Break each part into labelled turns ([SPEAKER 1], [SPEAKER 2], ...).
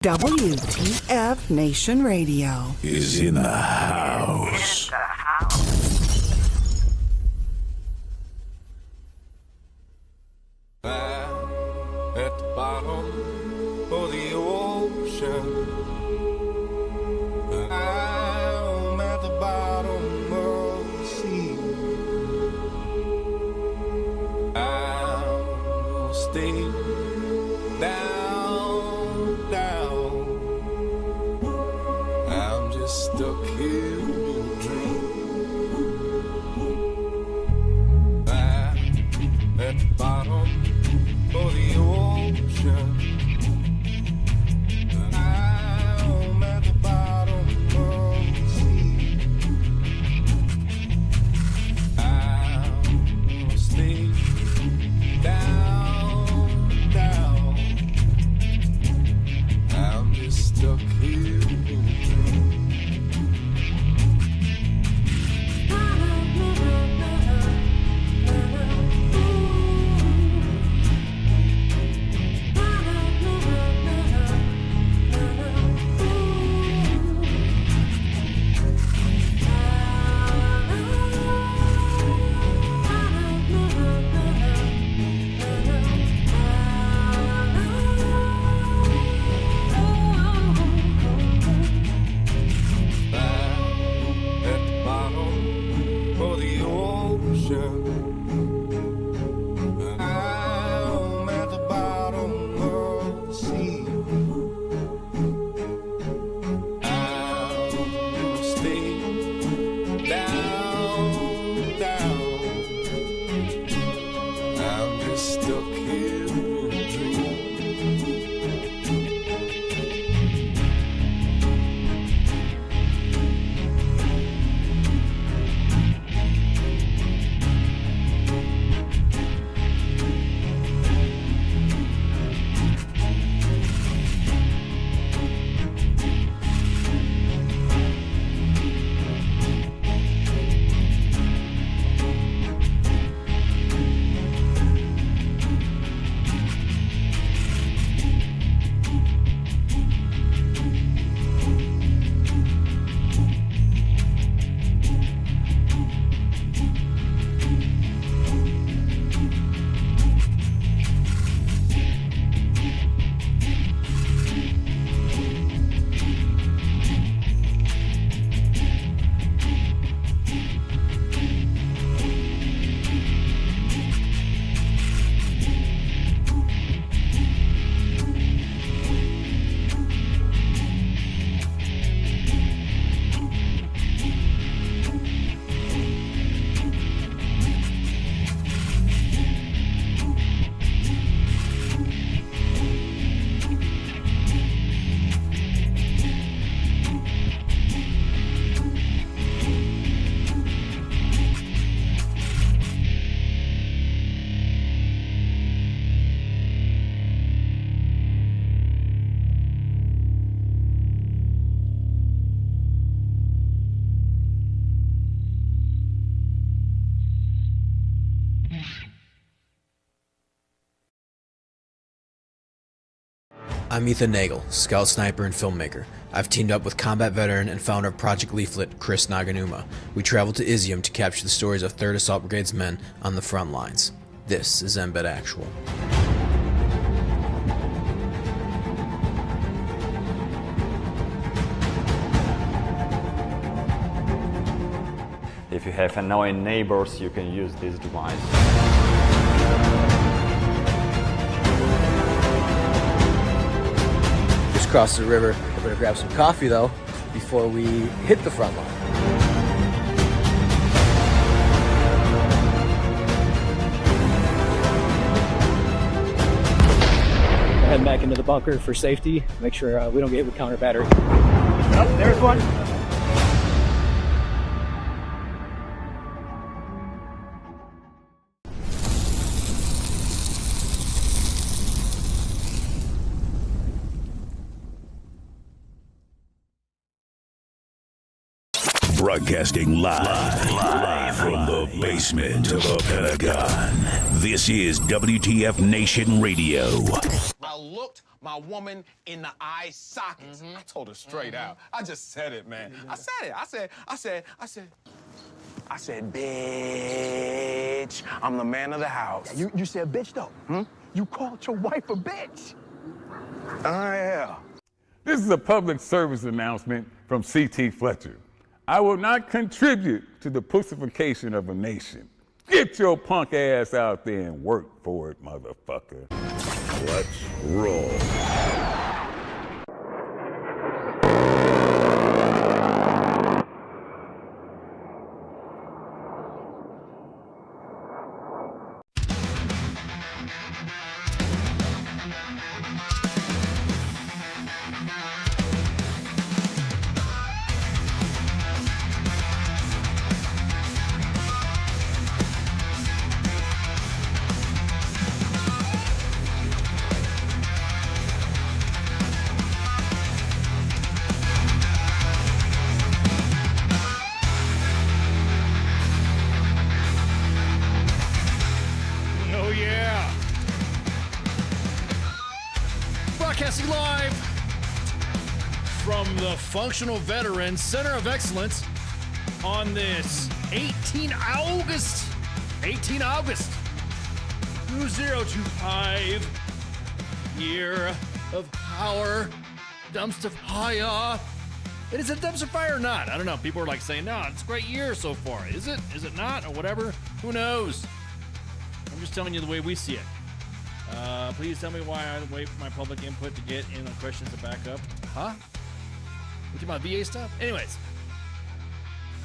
[SPEAKER 1] W.T.F. Nation Radio
[SPEAKER 2] is in the house.
[SPEAKER 3] At the bottom of the ocean, I'm at the bottom of the sea. I'll stay down, down. I'm just stuck here in a dream. I'm at the bottom of the ocean. I'm at the bottom of the sea. I'll stay down, down. I'm just stuck here in a dream.
[SPEAKER 4] I'm Ethan Nagel, scout sniper and filmmaker. I've teamed up with combat veteran and founder of Project Leaflet, Chris Naganuma. We traveled to Izium to capture the stories of 3rd Assault Brigade's men on the front lines. This is Embed Actual.
[SPEAKER 5] If you have annoying neighbors, you can use this device.
[SPEAKER 4] Across the river. I better grab some coffee though before we hit the front line.
[SPEAKER 6] Head back into the bunker for safety. Make sure we don't get hit with counter battery. Oh, there's one.
[SPEAKER 2] Broadcasting live from the basement of the Pentagon. This is WTF Nation Radio.
[SPEAKER 7] I looked my woman in the eye sockets. I told her straight out. I just said it, man. I said it. I said, bitch, I'm the man of the house.
[SPEAKER 8] Yeah, you said bitch, though. You called your wife a bitch.
[SPEAKER 7] Yeah.
[SPEAKER 9] This is a public service announcement from C.T. Fletcher. I will not contribute to the pussification of a nation. Get your punk ass out there and work for it, motherfucker.
[SPEAKER 2] Let's roll.
[SPEAKER 10] Oh, yeah. Broadcasting live from the Functional Veterans Center of Excellence on this 18 August 2025 year of our dumpster fire. Is it a dumpster fire or not? I don't know. People are like saying, no, it's a great year so far. Is it? Is it not? Or whatever? Who knows? I'm just telling you the way we see it. Please tell me why I wait for my public input to get in on questions to back up. Huh? We talking about VA stuff? Anyways,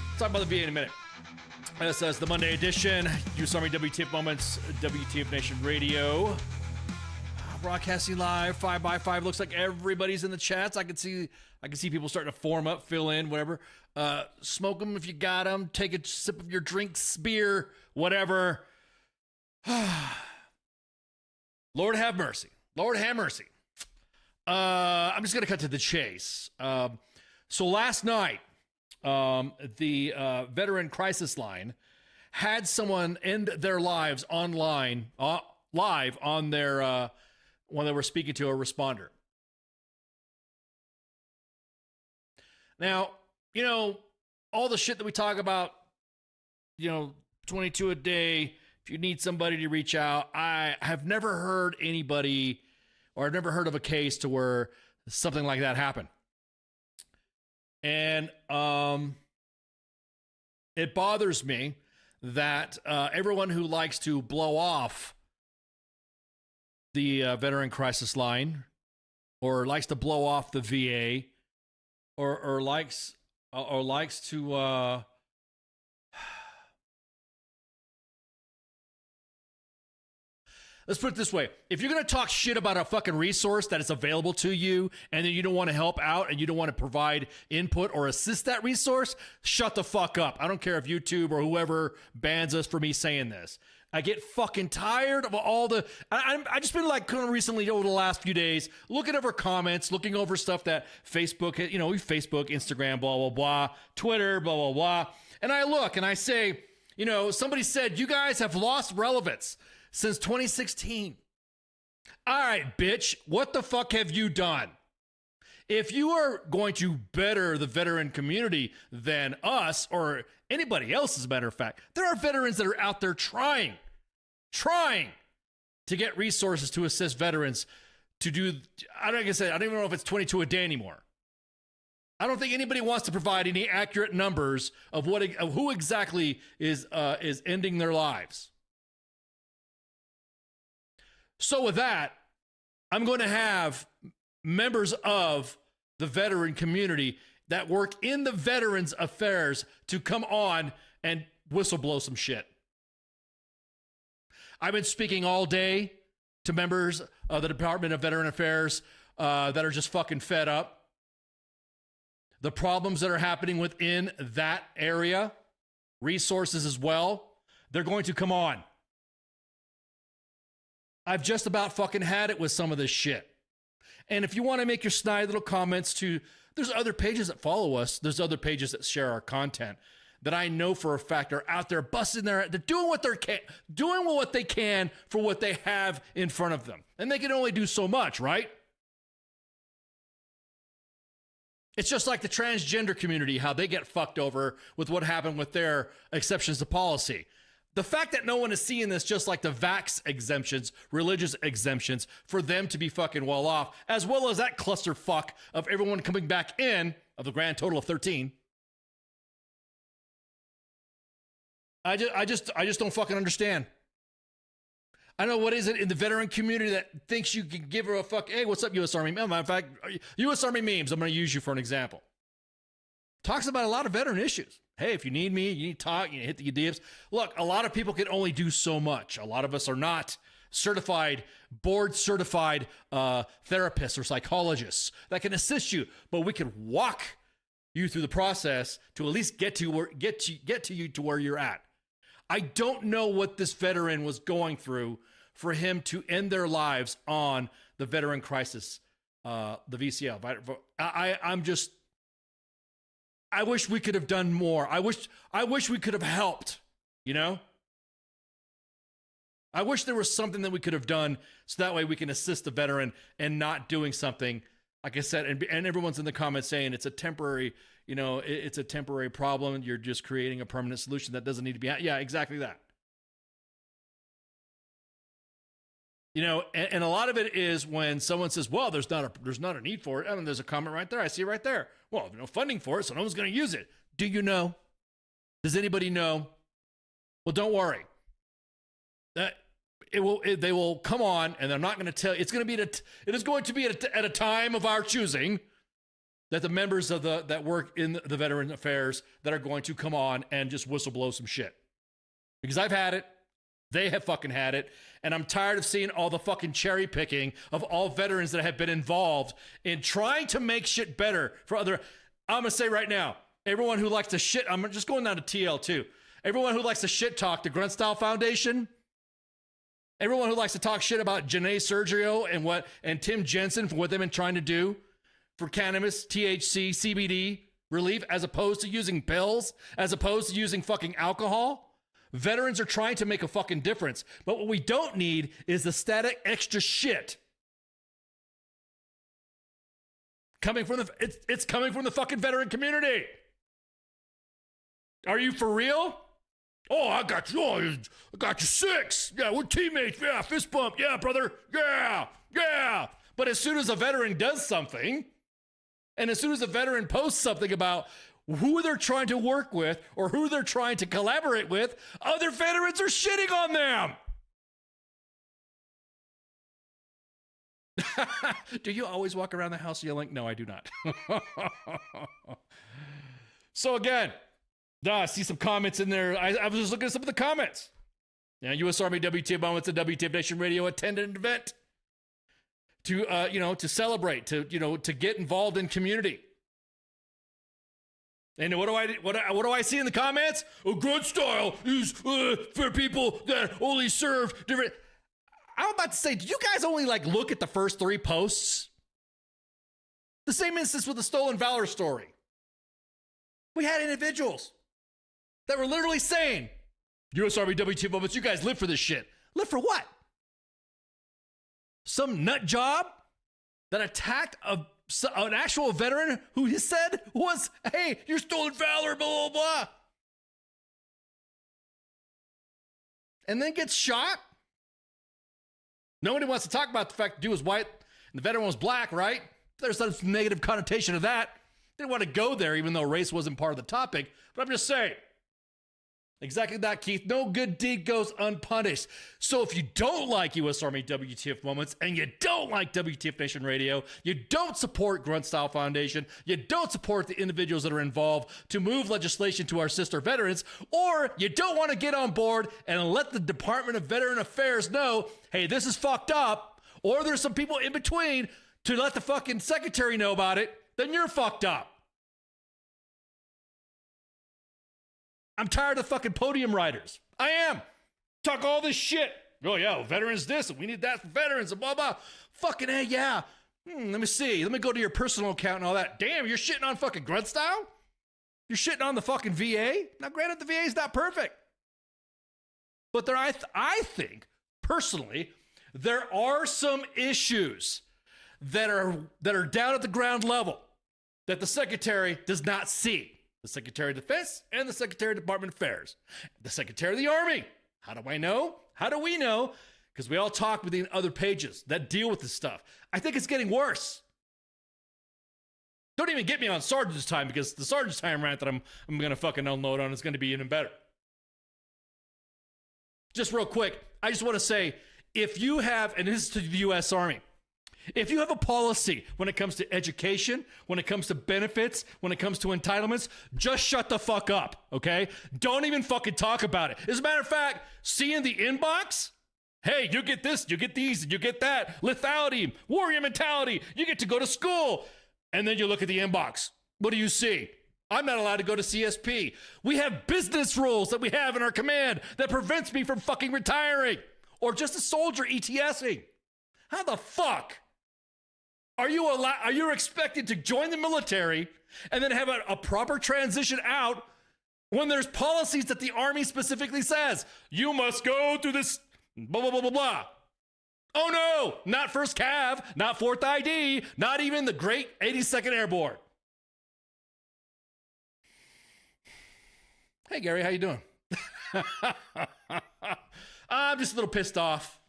[SPEAKER 10] let's talk about the VA in a minute. This is the Monday edition. U.S. Army W.T.F Moments, W.T.F Nation Radio. Broadcasting live, 5x5. Looks like everybody's in the chats. I can see people starting to form up, fill in, whatever. Smoke them if you got them. Take a sip of your drinks, beer, whatever. Lord have mercy. Lord have mercy. I'm just going to cut to the chase. So last night, the Veteran Crisis Line had someone end their lives online, live on their, when they were speaking to a responder. Now, you know, all the shit that we talk about, you know, 22 a day, if you need somebody to reach out, I have never heard anybody, or I've never heard of a case to where something like that happened. And it bothers me that everyone who likes to blow off the Veteran Crisis Line, or likes to blow off the VA, or likes to let's put it this way. If you're going to talk shit about a fucking resource that is available to you and then you don't want to help out and you don't want to provide input or assist that resource, shut the fuck up. I don't care if YouTube or whoever bans us for me saying this. I get fucking tired of all the... I just been like kind of recently over the last few days looking over comments, looking over stuff that Facebook, you know, Facebook, Instagram, blah, blah, blah, Twitter, blah, blah, blah. And I look and I say, you know, somebody said, you guys have lost relevance since 2016. All right, bitch, what the fuck have you done? If you are going to better the veteran community than us or anybody else, as a matter of fact, there are veterans that are out there trying to get resources to assist veterans to do, I don't even know if it's 22 a day anymore. I don't think anybody wants to provide any accurate numbers of who exactly is ending their lives. So with that, I'm going to have members of the veteran community that work in the veterans affairs to come on and whistleblow some shit. I've been speaking all day to members of the Department of Veteran Affairs that are just fucking fed up. The problems that are happening within that area, resources as well, they're going to come on. I've just about fucking had it with some of this shit. And if you want to make your snide little comments to, there's other pages that follow us. There's other pages that share our content that I know for a fact are out there busting they're doing what they can for what they have in front of them. And they can only do so much, right? It's just like the transgender community, how they get fucked over with what happened with their exceptions to policy. The fact that no one is seeing this, just like the vax exemptions, religious exemptions, for them to be fucking well off, as well as that clusterfuck of everyone coming back in, of the grand total of 13. I just don't fucking understand. I don't know what is it in the veteran community that thinks you can give her a fuck. Hey, what's up, U.S. Army? Matter of fact, U.S. Army memes. I'm going to use you for an example. Talks about a lot of veteran issues. Hey, if you need me, you need to talk, you need to hit the DMs. Look, a lot of people can only do so much. A lot of us are not certified, board certified therapists or psychologists that can assist you, but we can walk you through the process to at least get to you to where you're at. I don't know what this veteran was going through for him to end their lives on the veteran crisis, the VCL. I wish we could have done more. I wish we could have helped, you know? I wish there was something that we could have done so that way we can assist the veteran and not doing something, like I said, and everyone's in the comments saying it's a temporary, you know, it's a temporary problem. You're just creating a permanent solution that doesn't need to be. Yeah, exactly that. You know, and a lot of it is when someone says, well, there's not a need for it. I mean, there's a comment right there. I see it right there. Well, there's no funding for it, so no one's going to use it. Do you know? Does anybody know? Well, don't worry. They will come on, and they're not going to tell. It is going to be at a time of our choosing that the members of that work in the veteran affairs that are going to come on and just whistle-blow some shit. Because I've had it. They have fucking had it. And I'm tired of seeing all the fucking cherry picking of all veterans that have been involved in trying to make shit better for other. I'm going to say right now, everyone who likes to shit, I'm just going down to TL too. Everyone who likes to shit talk the Grunt Style Foundation, everyone who likes to talk shit about Janae Sergio and Tim Jensen for what they've been trying to do for cannabis, THC, CBD relief, as opposed to using pills, as opposed to using fucking alcohol. Veterans are trying to make a fucking difference. But what we don't need is the static extra shit. It's coming from the fucking veteran community. Are you for real? Oh, I got you. Oh, I got you 6. Yeah, we're teammates. Yeah, fist bump. Yeah, brother. Yeah. But as soon as a veteran does something, and as soon as a veteran posts something about who they're trying to work with or who they're trying to collaborate with, other veterans are shitting on them. Do you always walk around the house yelling? No, I do not. So again, I see some comments in there. I was just looking at some of the comments. Yeah, U.S. Army W.T.F moments at W.T.F Nation Radio attended an event to celebrate, to get involved in community. And what do I see in the comments? Oh, Grunt Style is for people that only serve different. I'm about to say, did you guys only look at the first 3 posts? The same instance with the Stolen Valor story. We had individuals that were literally saying, U.S. Army W.T.F moments, you guys live for this shit. Live for what? Some nut job that attacked an actual veteran who he said was, hey, you're stolen valor, blah, blah, blah. And then gets shot. Nobody wants to talk about the fact the dude was white and the veteran was black, right? There's some negative connotation of that. Didn't want to go there, even though race wasn't part of the topic. But I'm just saying. Exactly that, Keith. No good deed goes unpunished. So if you don't like U.S. Army WTF moments and you don't like WTF Nation Radio, you don't support Grunt Style Foundation, you don't support the individuals that are involved to move legislation to our sister veterans, or you don't want to get on board and let the Department of Veteran Affairs know, hey, this is fucked up, or there's some people in between to let the fucking secretary know about it, then you're fucked up. I'm tired of fucking podium writers. I am. Talk all this shit. Oh, yeah, well, veterans this, and we need that for veterans, and blah, blah. Fucking hey, yeah. Let me see. Let me go to your personal account and all that. Damn, you're shitting on fucking Grunt Style? You're shitting on the fucking VA? Now, granted, the VA is not perfect. But I think, personally, there are some issues that are down at the ground level that the Secretary does not see. The Secretary of Defense and the Secretary of Department of Affairs. The Secretary of the Army. How do I know? How do we know? Because we all talk within other pages that deal with this stuff. I think it's getting worse. Don't even get me on Sergeant's time, because the Sergeant's time rant that I'm going to fucking unload on is going to be even better. Just real quick, I just want to say, if you have, and this is to the U.S. Army, if you have a policy when it comes to education, when it comes to benefits, when it comes to entitlements, just shut the fuck up, okay? Don't even fucking talk about it. As a matter of fact, see in the inbox, hey, you get this, you get these, you get that, lethality, warrior mentality, you get to go to school. And then you look at the inbox. What do you see? I'm not allowed to go to CSP. We have business rules that we have in our command that prevents me from fucking retiring or just a soldier ETSing. How the fuck are you expected to join the military and then have a proper transition out when there's policies that the Army specifically says you must go through this blah, blah, blah, blah, blah. Oh no, not 1st Cav, not 4th ID, not even the great 82nd Airborne. Hey Gary, how you doing? I'm just a little pissed off.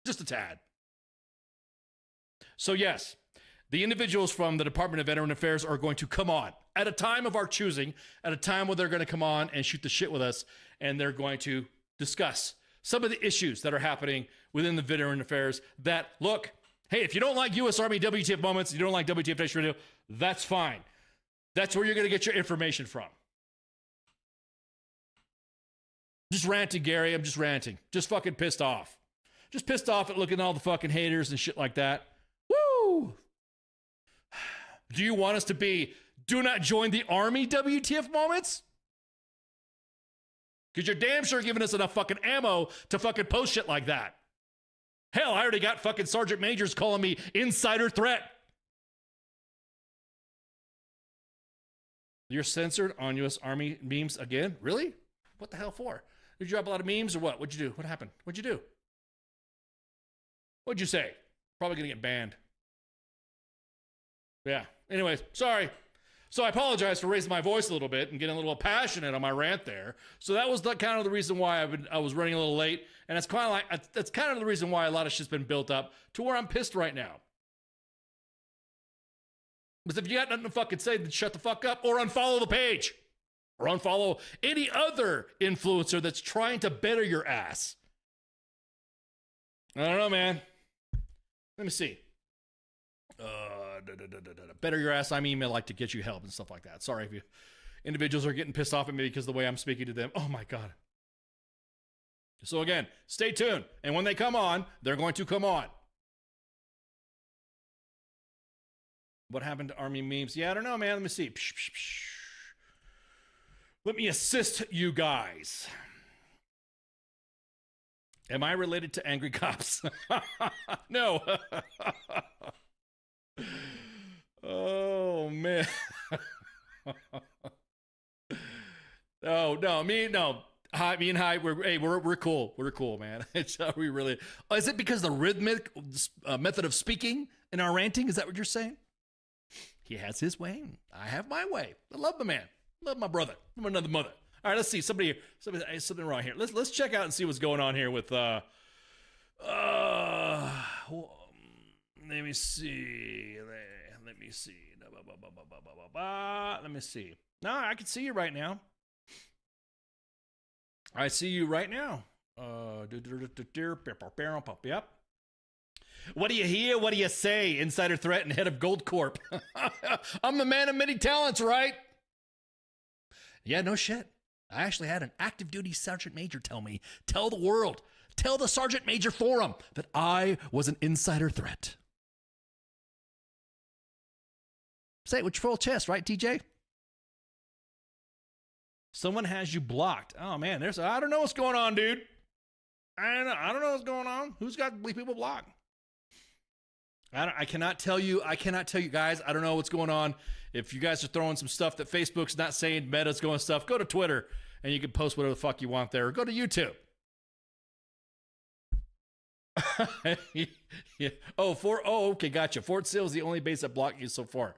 [SPEAKER 10] Just a tad. So yes, the individuals from the Department of Veteran Affairs are going to come on at a time of our choosing, at a time where they're going to come on and shoot the shit with us, and they're going to discuss some of the issues that are happening within the Veteran Affairs that, look, hey, if you don't like U.S. Army WTF moments, you don't like WTF Nation Radio, that's fine. That's where you're going to get your information from. Just ranting, Gary. I'm just ranting. Just fucking pissed off. Just pissed off at looking at all the fucking haters and shit like that. Woo! Do you want us to be, do not join the Army WTF moments? Because you're damn sure giving us enough fucking ammo to fucking post shit like that. Hell, I already got fucking Sergeant Majors calling me insider threat. You're censored on U.S. Army memes again? Really? What the hell for? Did you drop a lot of memes or what? What'd you do? What happened? What'd you do? What'd you say? Probably gonna get banned. Yeah. Anyways, sorry. So I apologize for raising my voice a little bit and getting a little passionate on my rant there. So that was kind of the reason why I was running a little late, and it's kind of like that's kind of the reason why a lot of shit's been built up to where I'm pissed right now. Because if you got nothing to fucking say, then shut the fuck up or unfollow the page or unfollow any other influencer that's trying to better your ass. I don't know, man. Let me see. Better your ass. I mean, like to get you help and stuff like that. Sorry if you individuals are getting pissed off at me because of the way I'm speaking to them. Oh my God. So again, stay tuned. And when they come on, they're going to come on. What happened to Army memes? Yeah, I don't know, man. Let me see. Let me assist you guys. Am I related to angry cops? No. Oh man. No, me and Hi, we're cool. We're cool, man. Are we really? Oh, is it because the rhythmic method of speaking in our ranting? Is that what you're saying? He has his way. I have my way. I love the man. Love my brother. I'm another mother. All right, let's see. Something wrong here. Let's check out and see what's going on here with let me see. Let me see. Let me see. No, I can see you right now. I see you right now. Yep. What do you hear? What do you say? Insider threat and head of Gold Corp. I'm the man of many talents, right? Yeah, no shit. I actually had an active duty sergeant major tell the world, tell the sergeant major forum that I was an insider threat. Say it with your full chest, right, TJ? Someone has you blocked. Oh man, I don't know what's going on, dude. I don't know what's going on. Who's got people blocked? I cannot tell you, guys. I don't know what's going on. If you guys are throwing some stuff that Facebook's not saying, Meta's going stuff, go to Twitter and you can post whatever the fuck you want there, or go to YouTube. Yeah. Oh, okay, gotcha. Fort Sill is the only base that blocked you so far.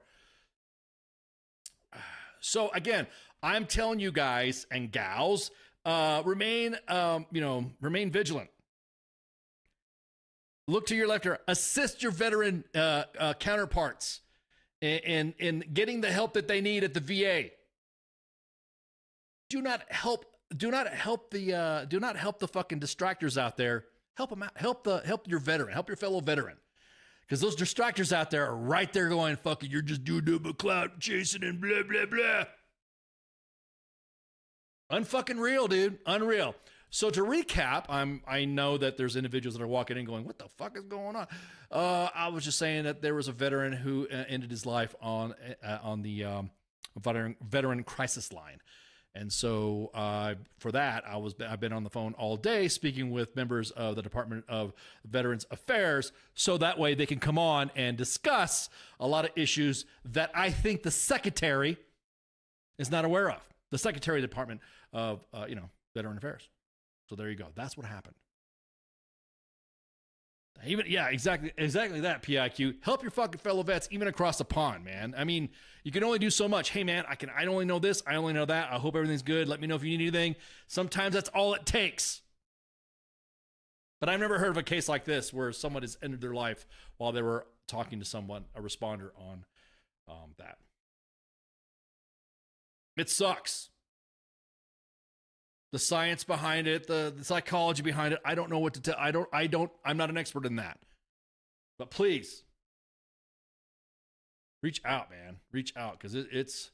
[SPEAKER 10] So again, I'm telling you guys and gals, remain vigilant. Look to your left or assist your veteran counterparts in getting the help that they need at the VA. Do not help the fucking distractors out there. Help them out. Help your veteran. Help your fellow veteran. Because those distractors out there are right there going, fucking, you're just doing double clout chasing and blah, blah, blah. Unfucking real, dude. Unreal. So to recap, I know that there's individuals that are walking in going, what the fuck is going on? I was just saying that there was a veteran who ended his life on the veteran crisis line. And so for that, I've been on the phone all day speaking with members of the Department of Veterans Affairs, so that way they can come on and discuss a lot of issues that I think the Secretary is not aware of. The Secretary of the Department of Veteran Affairs. So there you go. That's what happened. Exactly that, PIQ. Help your fucking fellow vets even across the pond, man. I mean, you can only do so much. Hey, man, I only know this. I only know that. I hope everything's good. Let me know if you need anything. Sometimes that's all it takes. But I've never heard of a case like this where someone has ended their life while they were talking to someone, a responder on that. It sucks. The science behind it, the psychology behind it, I don't know what to tell. I'm not an expert in that. But please, reach out, man. Reach out, because it's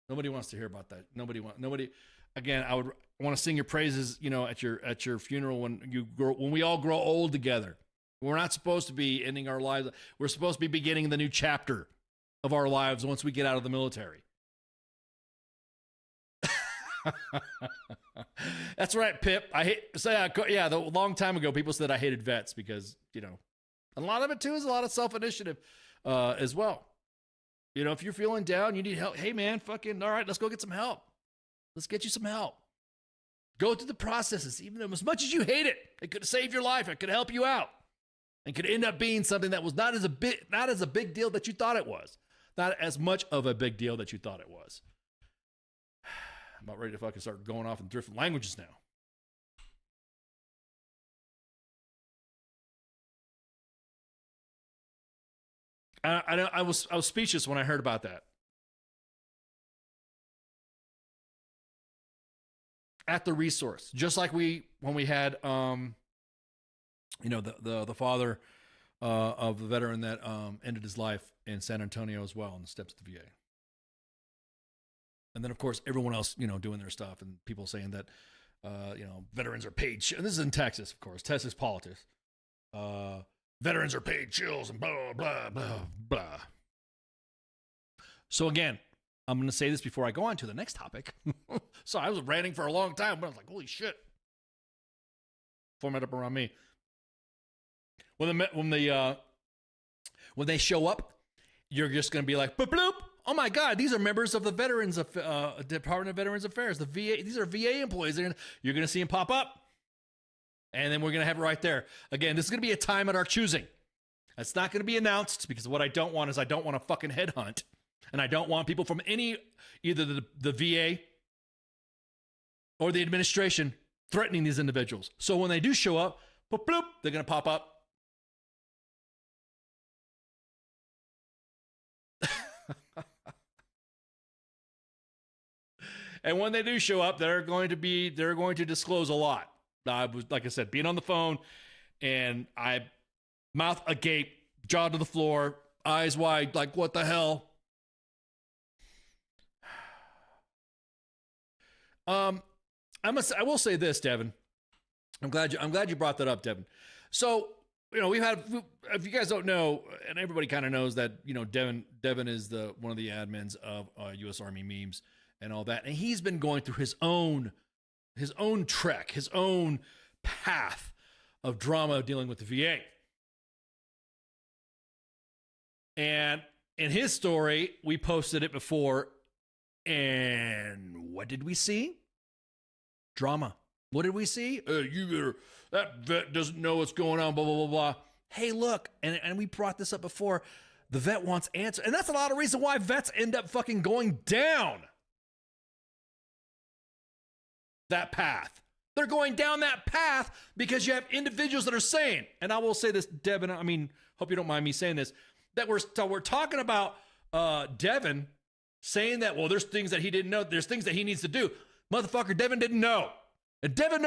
[SPEAKER 10] nobody wants to hear about that. Nobody. Again, I would want to sing your praises, at your funeral when we all grow old together. We're not supposed to be ending our lives. We're supposed to be beginning the new chapter of our lives once we get out of the military. That's right, Pip. The long time ago, people said I hated vets because, a lot of it too is a lot of self-initiative as well. If you're feeling down, you need help. Hey, man, fucking, all right, let's go get some help. Let's get you some help. Go through the processes, even though as much as you hate it, it could save your life. It could help you out. It could end up being something that was not as a big deal that you thought it was. Not as much of a big deal that you thought it was. I'm about ready to fucking start going off in different languages now. I was speechless when I heard about that. At the resource, just like when we had the father of the veteran that ended his life in San Antonio as well on the steps of the VA. And then, of course, everyone else, doing their stuff and people saying that, veterans are paid. And this is in Texas, of course, Texas politics. Veterans are paid chills and blah, blah, blah, blah. So again, I'm going to say this before I go on to the next topic. So I was ranting for a long time, but I was like, holy shit. Format up around me. When they show up, you're just going to be like, boop, bloop. Oh my God, these are members of the Department of Veterans Affairs, the VA. These are VA employees. You're going to see them pop up. And then we're going to have it right there. Again, this is going to be a time at our choosing. It's not going to be announced because what I don't want is I don't want to fucking headhunt. And I don't want people from either the VA or the administration threatening these individuals. So when they do show up, boop, bloop, they're going to pop up. And when they do show up, they're going to disclose a lot. I was, like I said, being on the phone, and I mouth agape, jaw to the floor, eyes wide, like what the hell. I will say this, Devin. I'm glad you brought that up, Devin. So we've had, if you guys don't know, and everybody kind of knows that Devin is one of the admins of U.S. Army memes and all that, and he's been going through his own trek, his own path of drama dealing with the VA. And in his story, we posted it before, and what did we see? Drama. What did we see? That vet doesn't know what's going on, blah, blah, blah, blah. Hey, look, and we brought this up before. The vet wants answers. And that's a lot of reason why vets end up fucking going down that path. They're going down that path because you have individuals that are saying, and I will say this, Devin, I mean, hope you don't mind me saying this, that we're talking about Devin saying that, well, there's things that he didn't know. There's things that he needs to do. Motherfucker, Devin didn't know. And Devin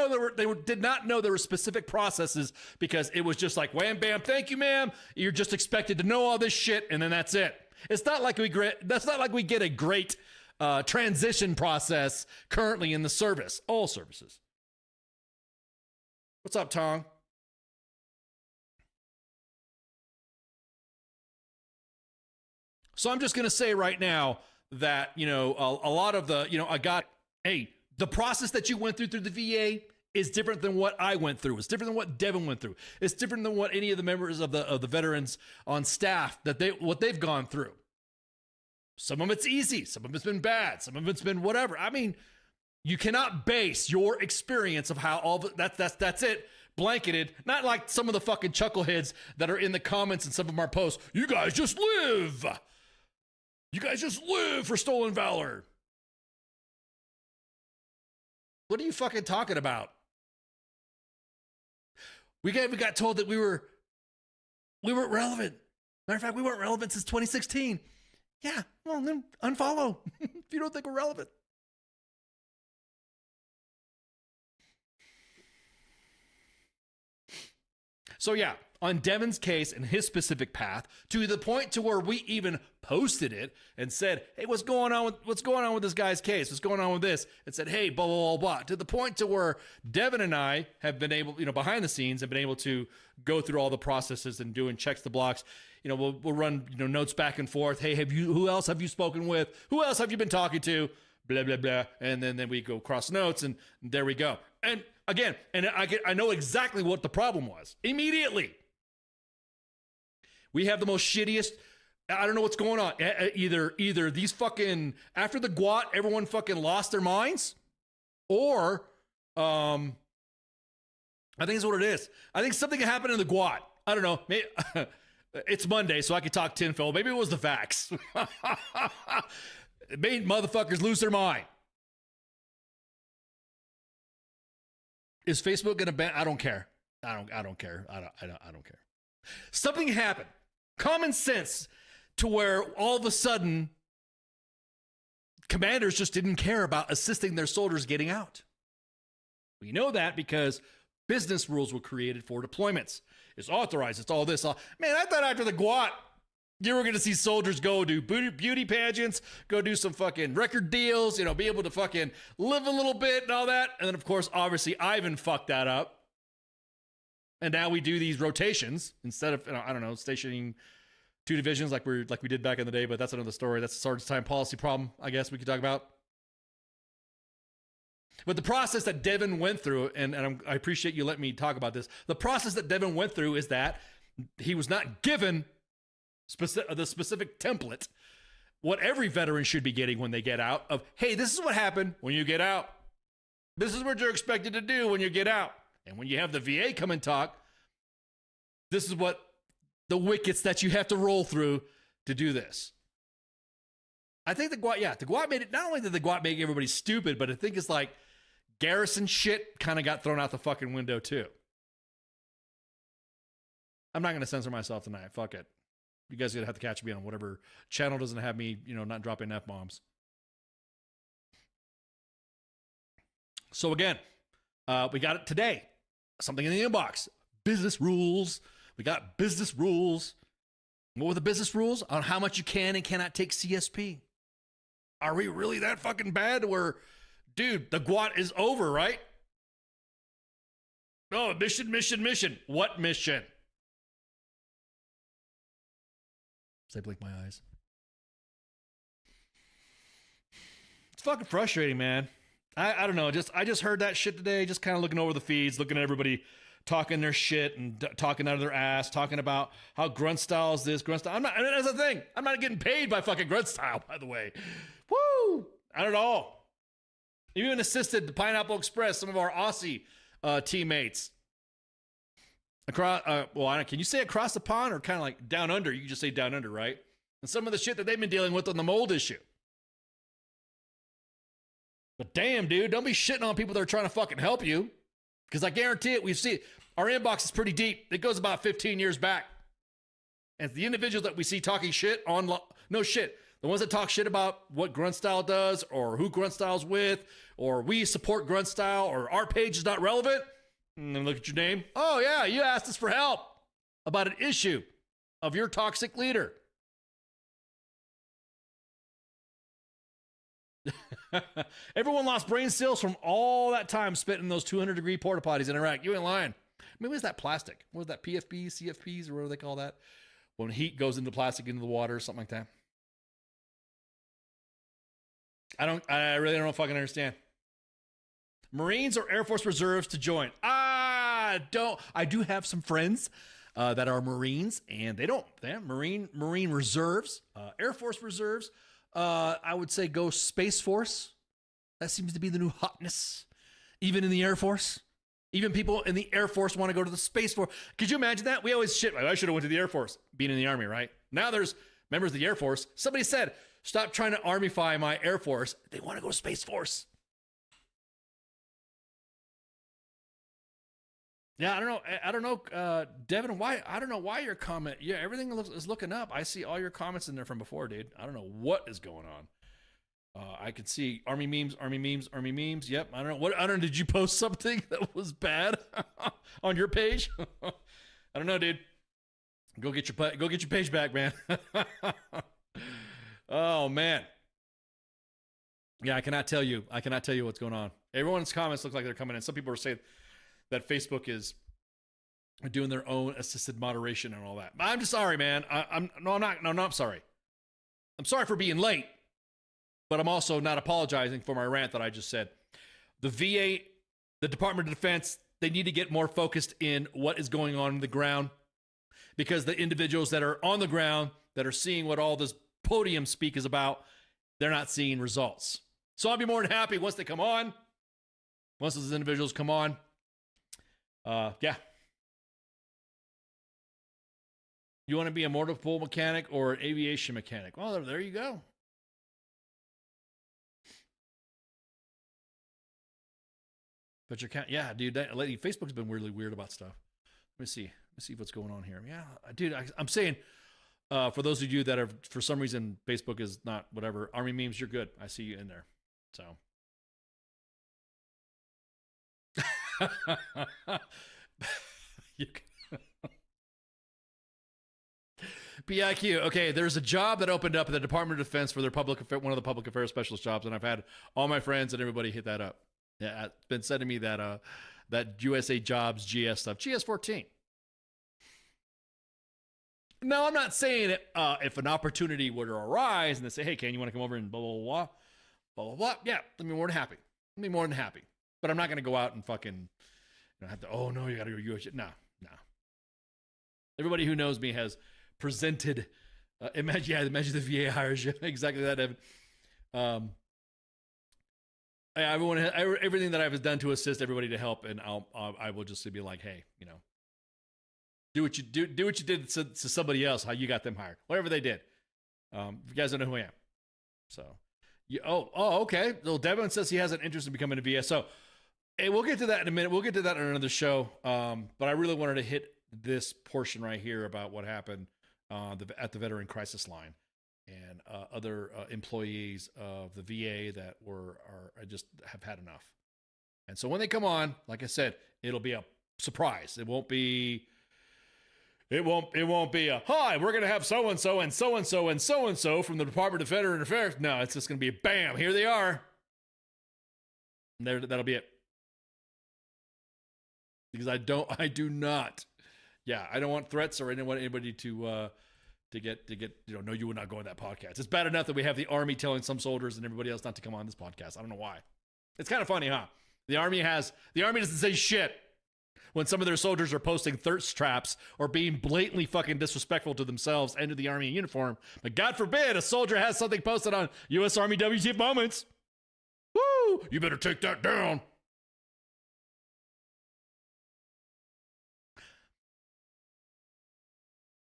[SPEAKER 10] did not know there were specific processes because it was just like, wham, bam, thank you, ma'am. You're just expected to know all this shit, and then that's it. It's not like we get a great transition process currently in the service, all services. What's up, Tong? So I'm just going to say right now that, a lot of the, the process that you went through the VA is different than what I went through. It's different than what Devin went through. It's different than what any of the members of the veterans on staff what they've gone through. Some of it's easy. Some of it's been bad. Some of it's been whatever. I mean, you cannot base your experience of how all that's it blanketed. Not like some of the fucking chuckleheads that are in the comments in some of our posts. You guys just live. You guys just live for stolen valor. What are you fucking talking about? We got told that we weren't relevant. Matter of fact, we weren't relevant since 2016. Yeah, well then unfollow if you don't think we're relevant. So yeah, on Devin's case and his specific path, to the point to where we even posted it and said, hey, what's going on with this guy's case? What's going on with this? And said, hey, blah, blah, blah, blah. To the point to where Devin and I have been able, behind the scenes, have been able to go through all the processes and doing checks the blocks. We'll run, notes back and forth. Hey, who else have you spoken with? Who else have you been talking to? Blah, blah, blah. And then we go cross notes and there we go. And again, I know exactly what the problem was immediately. We have the most shittiest, I don't know what's going on. Either these fucking, after the GWAT, everyone fucking lost their minds, or I think it's what it is. I think something happened in the GWAT. I don't know. Maybe, it's Monday, so I could talk tinfoil. Maybe it was the vax. It made motherfuckers lose their mind. Is Facebook gonna ban? I don't care. I don't care. I don't care. Something happened. Common sense to where all of a sudden commanders just didn't care about assisting their soldiers getting out. We know that because business rules were created for deployments. It's authorized. It's all this. Man, I thought after the GWAT, you were going to see soldiers go do beauty pageants, go do some fucking record deals, be able to fucking live a little bit and all that. And then, of course, obviously, Ivan fucked that up. And now we do these rotations instead of, I don't know, stationing two divisions like we did back in the day. But that's another story. That's a sergeant's time policy problem, I guess we could talk about. But the process that Devin went through, and I appreciate you letting me talk about this. The process that Devin went through is that he was not given the specific template, what every veteran should be getting when they get out of, hey, this is what happened when you get out. This is what you're expected to do when you get out. And when you have the VA come and talk, this is what the wickets that you have to roll through to do this. I think the GWAT made it, not only did the GWAT make everybody stupid, but I think it's like garrison shit kind of got thrown out the fucking window too. I'm not going to censor myself tonight. Fuck it. You guys are going to have to catch me on whatever channel doesn't have me, not dropping F-bombs. So again, we got it today. Something in the inbox. Business rules. We got business rules. What were the business rules? On how much you can and cannot take CSP. Are we really that fucking bad where, dude, the GWAT is over, right? Oh, mission. What mission? Say blink my eyes. It's fucking frustrating, man. I don't know. I just heard that shit today. Just kind of looking over the feeds, looking at everybody talking their shit and talking out of their ass, talking about how grunt style is this, grunt style. That's the thing. I'm not getting paid by fucking grunt style, by the way. Woo! Not at all. even assisted the Pineapple Express, some of our Aussie teammates. Across, can you say across the pond or kind of like down under? You can just say down under, right? And some of the shit that they've been dealing with on the mold issue. But damn, dude, don't be shitting on people that are trying to fucking help you. Because I guarantee it, we've seen our inbox is pretty deep. It goes about 15 years back. And the individuals that we see talking shit on, no shit. The ones that talk shit about what Grunt Style does or who Grunt Style's with or we support Grunt Style or our page is not relevant. And then look at your name. Oh, yeah, you asked us for help about an issue of your toxic leader. Everyone lost brain cells from all that time spent in those 200-degree porta potties in Iraq. You ain't lying. Maybe it was that plastic. What was that, PFBs, CFPs, or whatever they call that? When heat goes into plastic into the water or something like that. I really don't fucking understand. Marines or Air Force Reserves to join? I do have some friends that are Marines, and they have Marine Reserves, Air Force Reserves. I would say go Space Force. That seems to be the new hotness, even in the Air Force. Even people in the Air Force want to go to the Space Force. Could you imagine that? We always shit. Like, I should have went to the Air Force, being in the Army, right? Now there's members of the Air Force. Somebody said, stop trying to Armyfy my Air Force. They want to go to Space Force. Yeah, I don't know, Devin, why? I don't know why your comment. Yeah, everything is looking up. I see all your comments in there from before, dude. I don't know what is going on. I can see Army memes. Yep. I don't know. Did you post something that was bad on your page? I don't know, dude. Go get your page back, man. Oh man. Yeah, I cannot tell you what's going on. Everyone's comments look like they're coming in. Some people are saying that Facebook is doing their own assisted moderation and all that. I'm just sorry, man. I'm sorry. I'm sorry for being late, but I'm also not apologizing for my rant that I just said. The VA, the Department of Defense, they need to get more focused in what is going on the ground, because the individuals that are on the ground that are seeing what all this podium speak is about, they're not seeing results. So I'll be more than happy once they come on. Once those individuals come on. Yeah. You want to be a motor pool mechanic or an aviation mechanic? Well, there you go. But yeah, dude, lately Facebook's been weirdly weird about stuff. Let me see what's going on here. Yeah, dude, I'm saying, for those of you that are, for some reason, Facebook is not whatever, Army memes, you're good. I see you in there. So. PIQ. Okay, there's a job that opened up at the Department of Defense for their one of the public affairs specialist jobs, and I've had all my friends and everybody hit that up. Yeah, it's been said to me that that USA Jobs GS stuff, GS14. No, I'm not saying it. If an opportunity were to arise and they say, "Hey, Ken, you want to come over and blah blah blah blah blah blah?" Yeah, I'd be more than happy. But I'm not going to go out and fucking have to. Oh no, you got to go US. No. Everybody who knows me has presented. Imagine the VA hires you. Exactly that, Evan. Everything that I've done to assist everybody to help, and I will just be like, hey, do what you did to somebody else, how you got them hired, whatever they did. If you guys don't know who I am, so okay. Well, Devin says he has an interest in becoming a VA, so hey, we'll get to that in a minute. We'll get to that in another show. But I really wanted to hit this portion right here about what happened at the Veteran Crisis Line and other employees of the VA that just have had enough. And so when they come on, like I said, it'll be a surprise. It won't be a hi, we're gonna have so and so and so and so and so and so from the Department of Veteran Affairs. No, it's just gonna be bam, here they are. And that'll be it. Because I do not. Yeah, I don't want threats or I don't want anybody to get no, you would not go on that podcast. It's bad enough that we have the Army telling some soldiers and everybody else not to come on this podcast. I don't know why. It's kind of funny, huh? The Army doesn't say shit when some of their soldiers are posting thirst traps or being blatantly fucking disrespectful to themselves and to the Army uniform. But God forbid a soldier has something posted on U.S. Army W.T.F moments. Woo! Woo! You better take that down.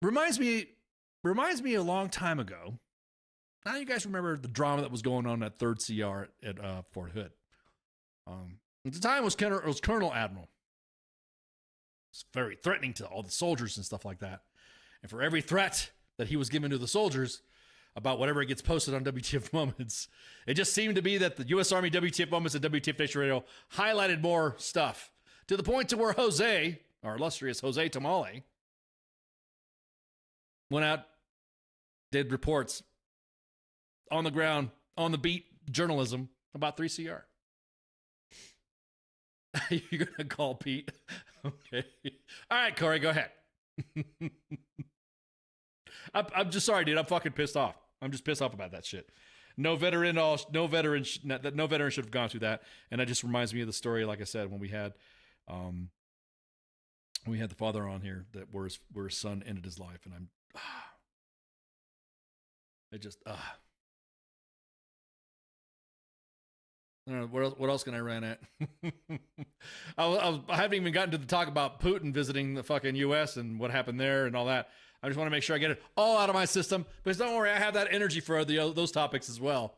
[SPEAKER 10] Reminds me a long time ago. Now you guys remember the drama that was going on at 3rd CR at Fort Hood. At the time, it was Colonel Admiral. It's very threatening to all the soldiers and stuff like that. And for every threat that he was given to the soldiers about whatever gets posted on WTF Moments, it just seemed to be that the U.S. Army WTF Moments and WTF Nation Radio highlighted more stuff to the point to where Jose, our illustrious Jose Tamale, went out, did reports on the ground, on the beat journalism about 3CR. You're going to call Pete? Okay. All right, Corey, go ahead. I'm just sorry, dude. I'm fucking pissed off. I'm just pissed off about that shit. No veteran should have gone through that. And that just reminds me of the story, like I said, when we had the father on here that where his son ended his life. And I don't know, what else can I rant at? I haven't even gotten to the talk about Putin visiting the fucking U.S. and what happened there and all that. I just want to make sure I get it all out of my system. But don't worry, I have that energy for those topics as well.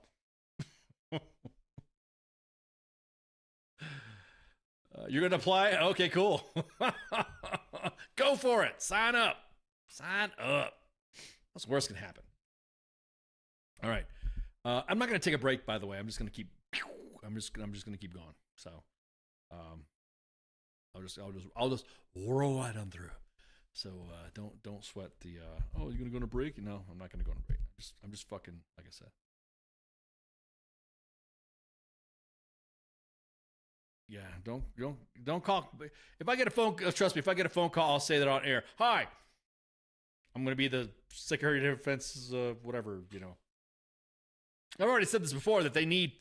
[SPEAKER 10] You're going to apply? Okay, cool. Go for it. Sign up. Sign up. What's the worst can happen? All right. I'm not going to take a break, by the way. I'm just going to keep going. So, I'll just roll right on through. So, don't sweat the, you're going to go on a break? No, I'm not going to go on a break. I'm just fucking, like I said. Yeah, don't call. If I get a phone, trust me, if I get a phone call, I'll say that on air. Hi, I'm going to be the Secretary of Defense, whatever, I've already said this before that they need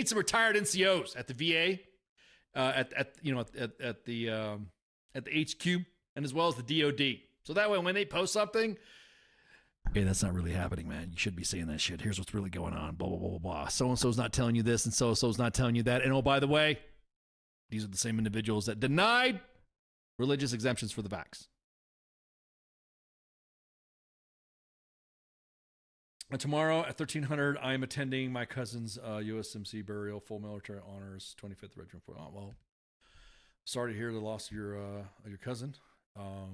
[SPEAKER 10] some retired NCOs at the VA, at the HQ, and as well as the DOD. So that way, when they post something, okay, that's not really happening, man. You should be saying that shit. Here's what's really going on. Blah blah blah blah blah. So and so's not telling you this, and so and so's not telling you that. And oh, by the way, these are the same individuals that denied religious exemptions for the vax. And tomorrow at 1300, I am attending my cousin's USMC burial, full military honors, 25th Regiment. Well, sorry to hear the loss of your cousin. I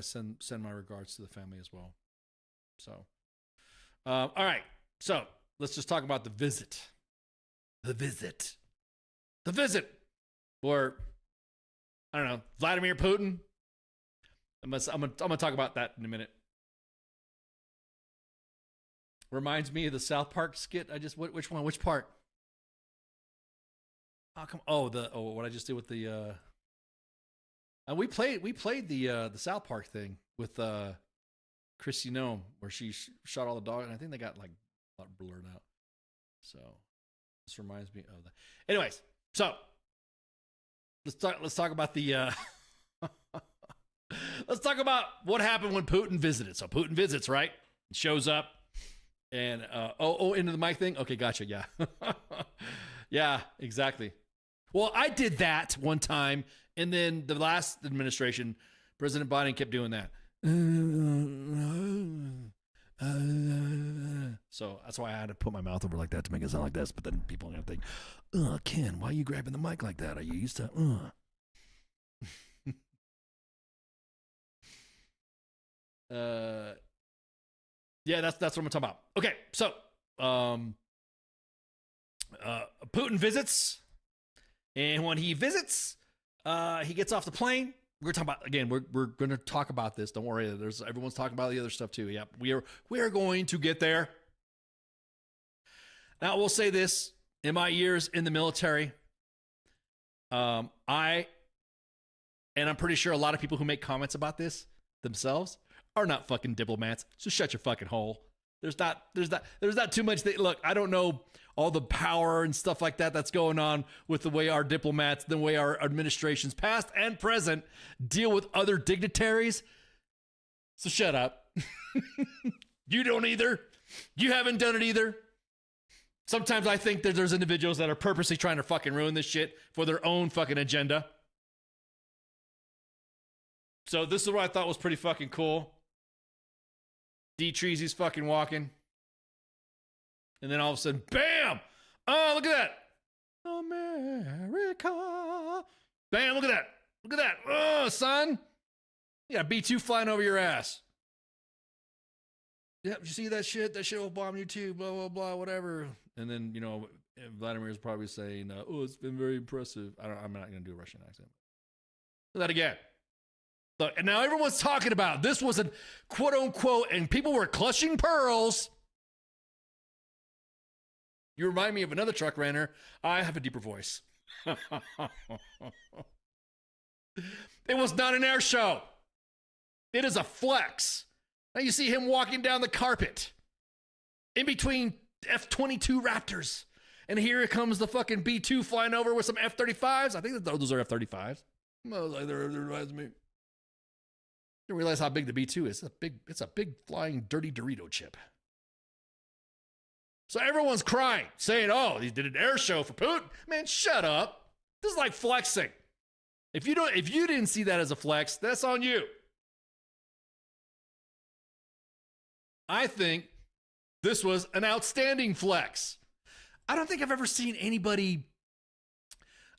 [SPEAKER 10] send my regards to the family as well. So, all right. So let's just talk about the visit. The visit. Or I don't know, Vladimir Putin. I'm gonna talk about that in a minute. Reminds me of the South Park skit. Which one? Which part? What I just did with the. We played the South Park thing with Chrissy Nome where she shot all the dogs, and I think they got like a lot blurred out. So this reminds me of that. Anyways, so. Let's talk about the let's talk about what happened when Putin visited. So Putin visits, right? Shows up and into the mic thing. Okay, gotcha. Yeah. Yeah, exactly. Well, I did that one time, and then the last administration, President Biden kept doing that. So that's why I had to put my mouth over like that to make it sound like this. But then people are gonna think, Ken, why are you grabbing the mic like that? Are you used to Yeah, that's what I'm talking about. Okay, so Putin visits, and when he visits, he gets off the plane. We're talking about, again, we're going to talk about this. Don't worry. Everyone's talking about the other stuff too. Yep. We are going to get there. Now, we'll say this. In my years in the military, I'm pretty sure a lot of people who make comments about this themselves are not fucking diplomats. So shut your fucking hole. There's not too much. Look, I don't know all the power and stuff like that that's going on with the way our diplomats, the way our administrations, past and present, deal with other dignitaries. So shut up. You don't either. You haven't done it either. Sometimes I think that there's individuals that are purposely trying to fucking ruin this shit for their own fucking agenda. So this is what I thought was pretty fucking cool. D Treasy's fucking walking. And then all of a sudden, bam! Oh, look at that. America. Bam, look at that. Look at that. Oh, son. You got B-2 flying over your ass. Yep, you see that shit? That shit will bomb you too, blah, blah, blah, whatever. And then, you know, Vladimir's probably saying, oh, it's been very impressive. I'm not going to do a Russian accent. Do that again. Look, and now everyone's talking about this was a quote unquote, and people were clutching pearls. You remind me of another truck runner. I have a deeper voice. It was not an air show. It is a flex. Now you see him walking down the carpet in between F-22 Raptors. And here comes the fucking B-2 flying over with some F-35s. I think those are F-35s. I was like, that reminds me. I didn't realize how big the B-2 is. It's a big flying dirty Dorito chip. So everyone's crying, saying, oh, he did an air show for Putin. Man, shut up. This is like flexing. If you didn't see that as a flex, that's on you. I think this was an outstanding flex. I don't think I've ever seen anybody,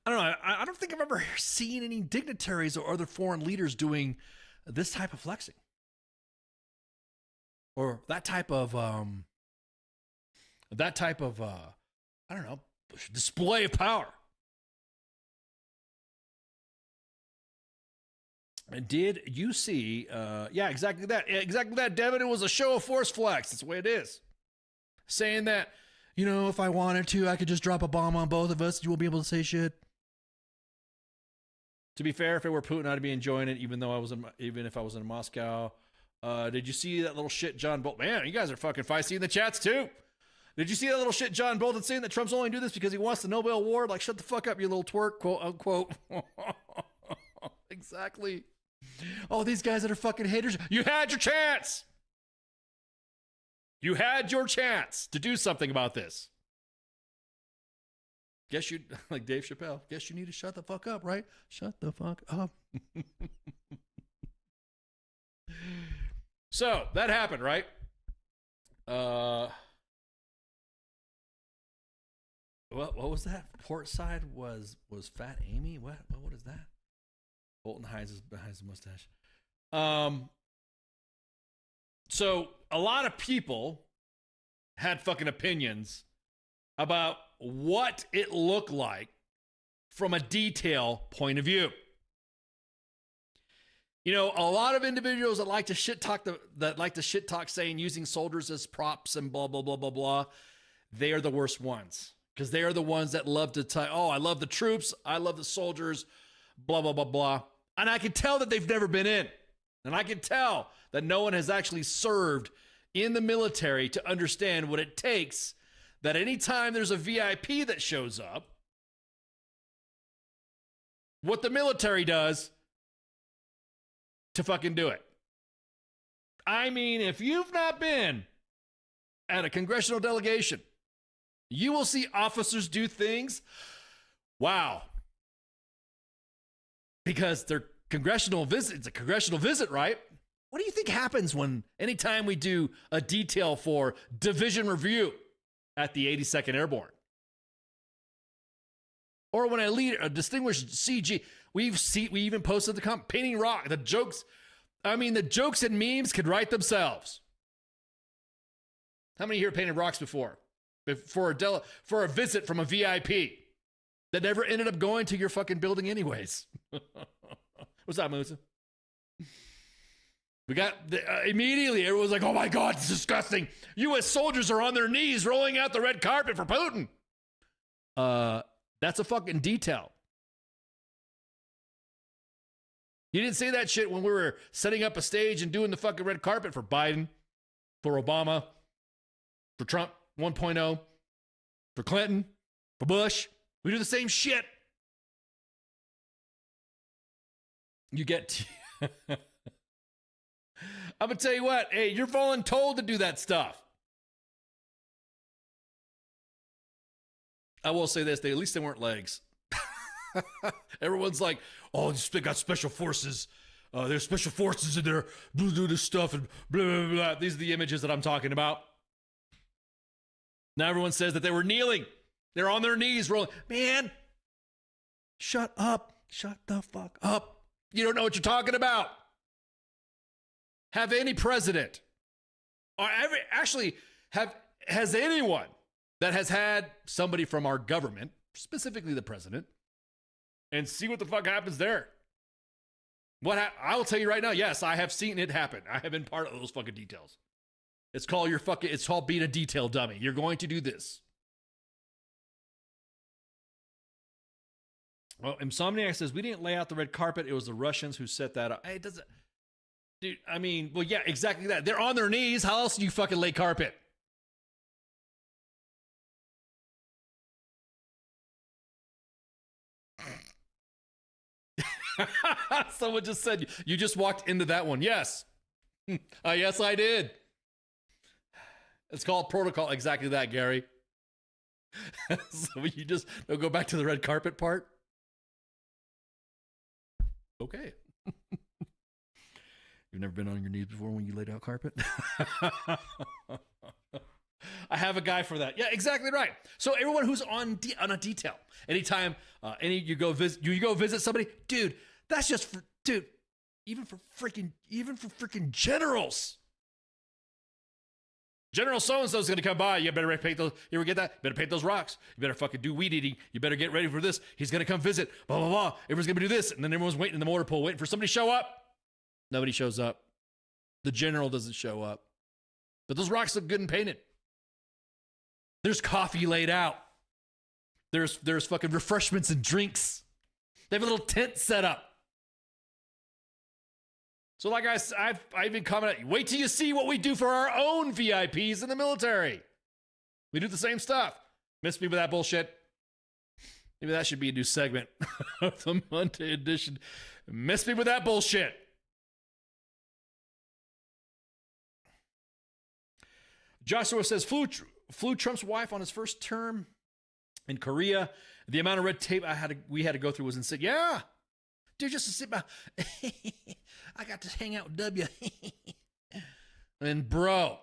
[SPEAKER 10] I don't think I've ever seen any dignitaries or other foreign leaders doing this type of flexing. Or that type of display of power. And did you see, yeah, exactly that, Devin, it was a show of force flex. That's the way it is. Saying that, you know, if I wanted to, I could just drop a bomb on both of us. You won't be able to say shit. To be fair, if it were Putin, I'd be enjoying it, even if I was in Moscow. Did you see that little shit John Bolton? Man, you guys are fucking feisty in the chats too. Did you see that little shit John Bolton saying that Trump's only do this because he wants the Nobel Award? Like, shut the fuck up, you little twerk, quote unquote. Exactly. Oh, these guys that are fucking haters. You had your chance. You had your chance to do something about this. Guess you, like Dave Chappelle, guess you need to shut the fuck up, right? Shut the fuck up. So that happened, right? What was that? Port side was Fat Amy? What is that? Bolton hides his mustache. So a lot of people had fucking opinions about what it looked like from a detail point of view. You know, a lot of individuals that like to shit talk saying using soldiers as props and blah blah blah blah blah, they are the worst ones, because they are the ones that love to tell, oh, I love the troops, I love the soldiers, blah blah blah blah. And I can tell that they've never been in. And I can tell that no one has actually served in the military to understand what it takes, that anytime there's a VIP that shows up, what the military does to fucking do it. I mean, if you've not been at a congressional delegation, you will see officers do things. Wow. Because they're congressional visit. It's a congressional visit, right? What do you think happens when anytime we do a detail for division review at the 82nd Airborne? Or when I lead a distinguished CG, we even posted the comment, painting rock, the jokes. I mean, the jokes and memes could write themselves. How many here painted rocks before? For a visit from a VIP that never ended up going to your fucking building anyways. What's up, Musa? We got immediately everyone was like, oh my God, it's disgusting. U.S. soldiers are on their knees rolling out the red carpet for Putin. That's a fucking detail. You didn't say that shit when we were setting up a stage and doing the fucking red carpet for Biden, for Obama, for Trump 1.0, for Clinton, for Bush. We do the same shit. You get I'm going to tell you what. Hey, you're voluntold to do that stuff. I will say this. At least they weren't legs. Everyone's like, oh, they got special forces. There's special forces in there. Do this stuff and blah, blah, blah. These are the images that I'm talking about. Now everyone says that they were kneeling. They're on their knees rolling. Man, shut up. Shut the fuck up. You don't know what you're talking about. Have any president, or has anyone that has had somebody from our government, specifically the president, and see what the fuck happens there? I will tell you right now, yes, I have seen it happen. I have been part of those fucking details. It's called being a detail dummy. You're going to do this. Well, Insomniac says, we didn't lay out the red carpet. It was the Russians who set that up. Hey, it doesn't... Dude, I mean, well, yeah, exactly that. They're on their knees. How else do you fucking lay carpet? Someone just said, you just walked into that one. Yes. Yes, I did. It's called protocol. Exactly that, Gary. So you just don't go back to the red carpet part. Okay. You've never been on your knees before when you laid out carpet? I have a guy for that. Yeah, exactly right. So everyone who's on a detail, anytime you go visit somebody, dude, that's just for even for freaking generals. General so-and-so is going to come by. You better paint those. You ever get that? Better paint those rocks. You better fucking do weed eating. You better get ready for this. He's going to come visit. Blah, blah, blah. Everyone's going to do this. And then everyone's waiting in the motor pool, waiting for somebody to show up. Nobody shows up. The general doesn't show up. But those rocks look good and painted. There's coffee laid out. There's fucking refreshments and drinks. They have a little tent set up. So like I've been commenting, wait till you see what we do for our own VIPs in the military. We do the same stuff. Miss me with that bullshit. Maybe that should be a new segment of the Monday edition. Miss me with that bullshit. Joshua says, flew Trump's wife on his first term in Korea. The amount of red tape we had to go through was insane. Yeah. Dude, just to sit by. I got to hang out with W. And bro,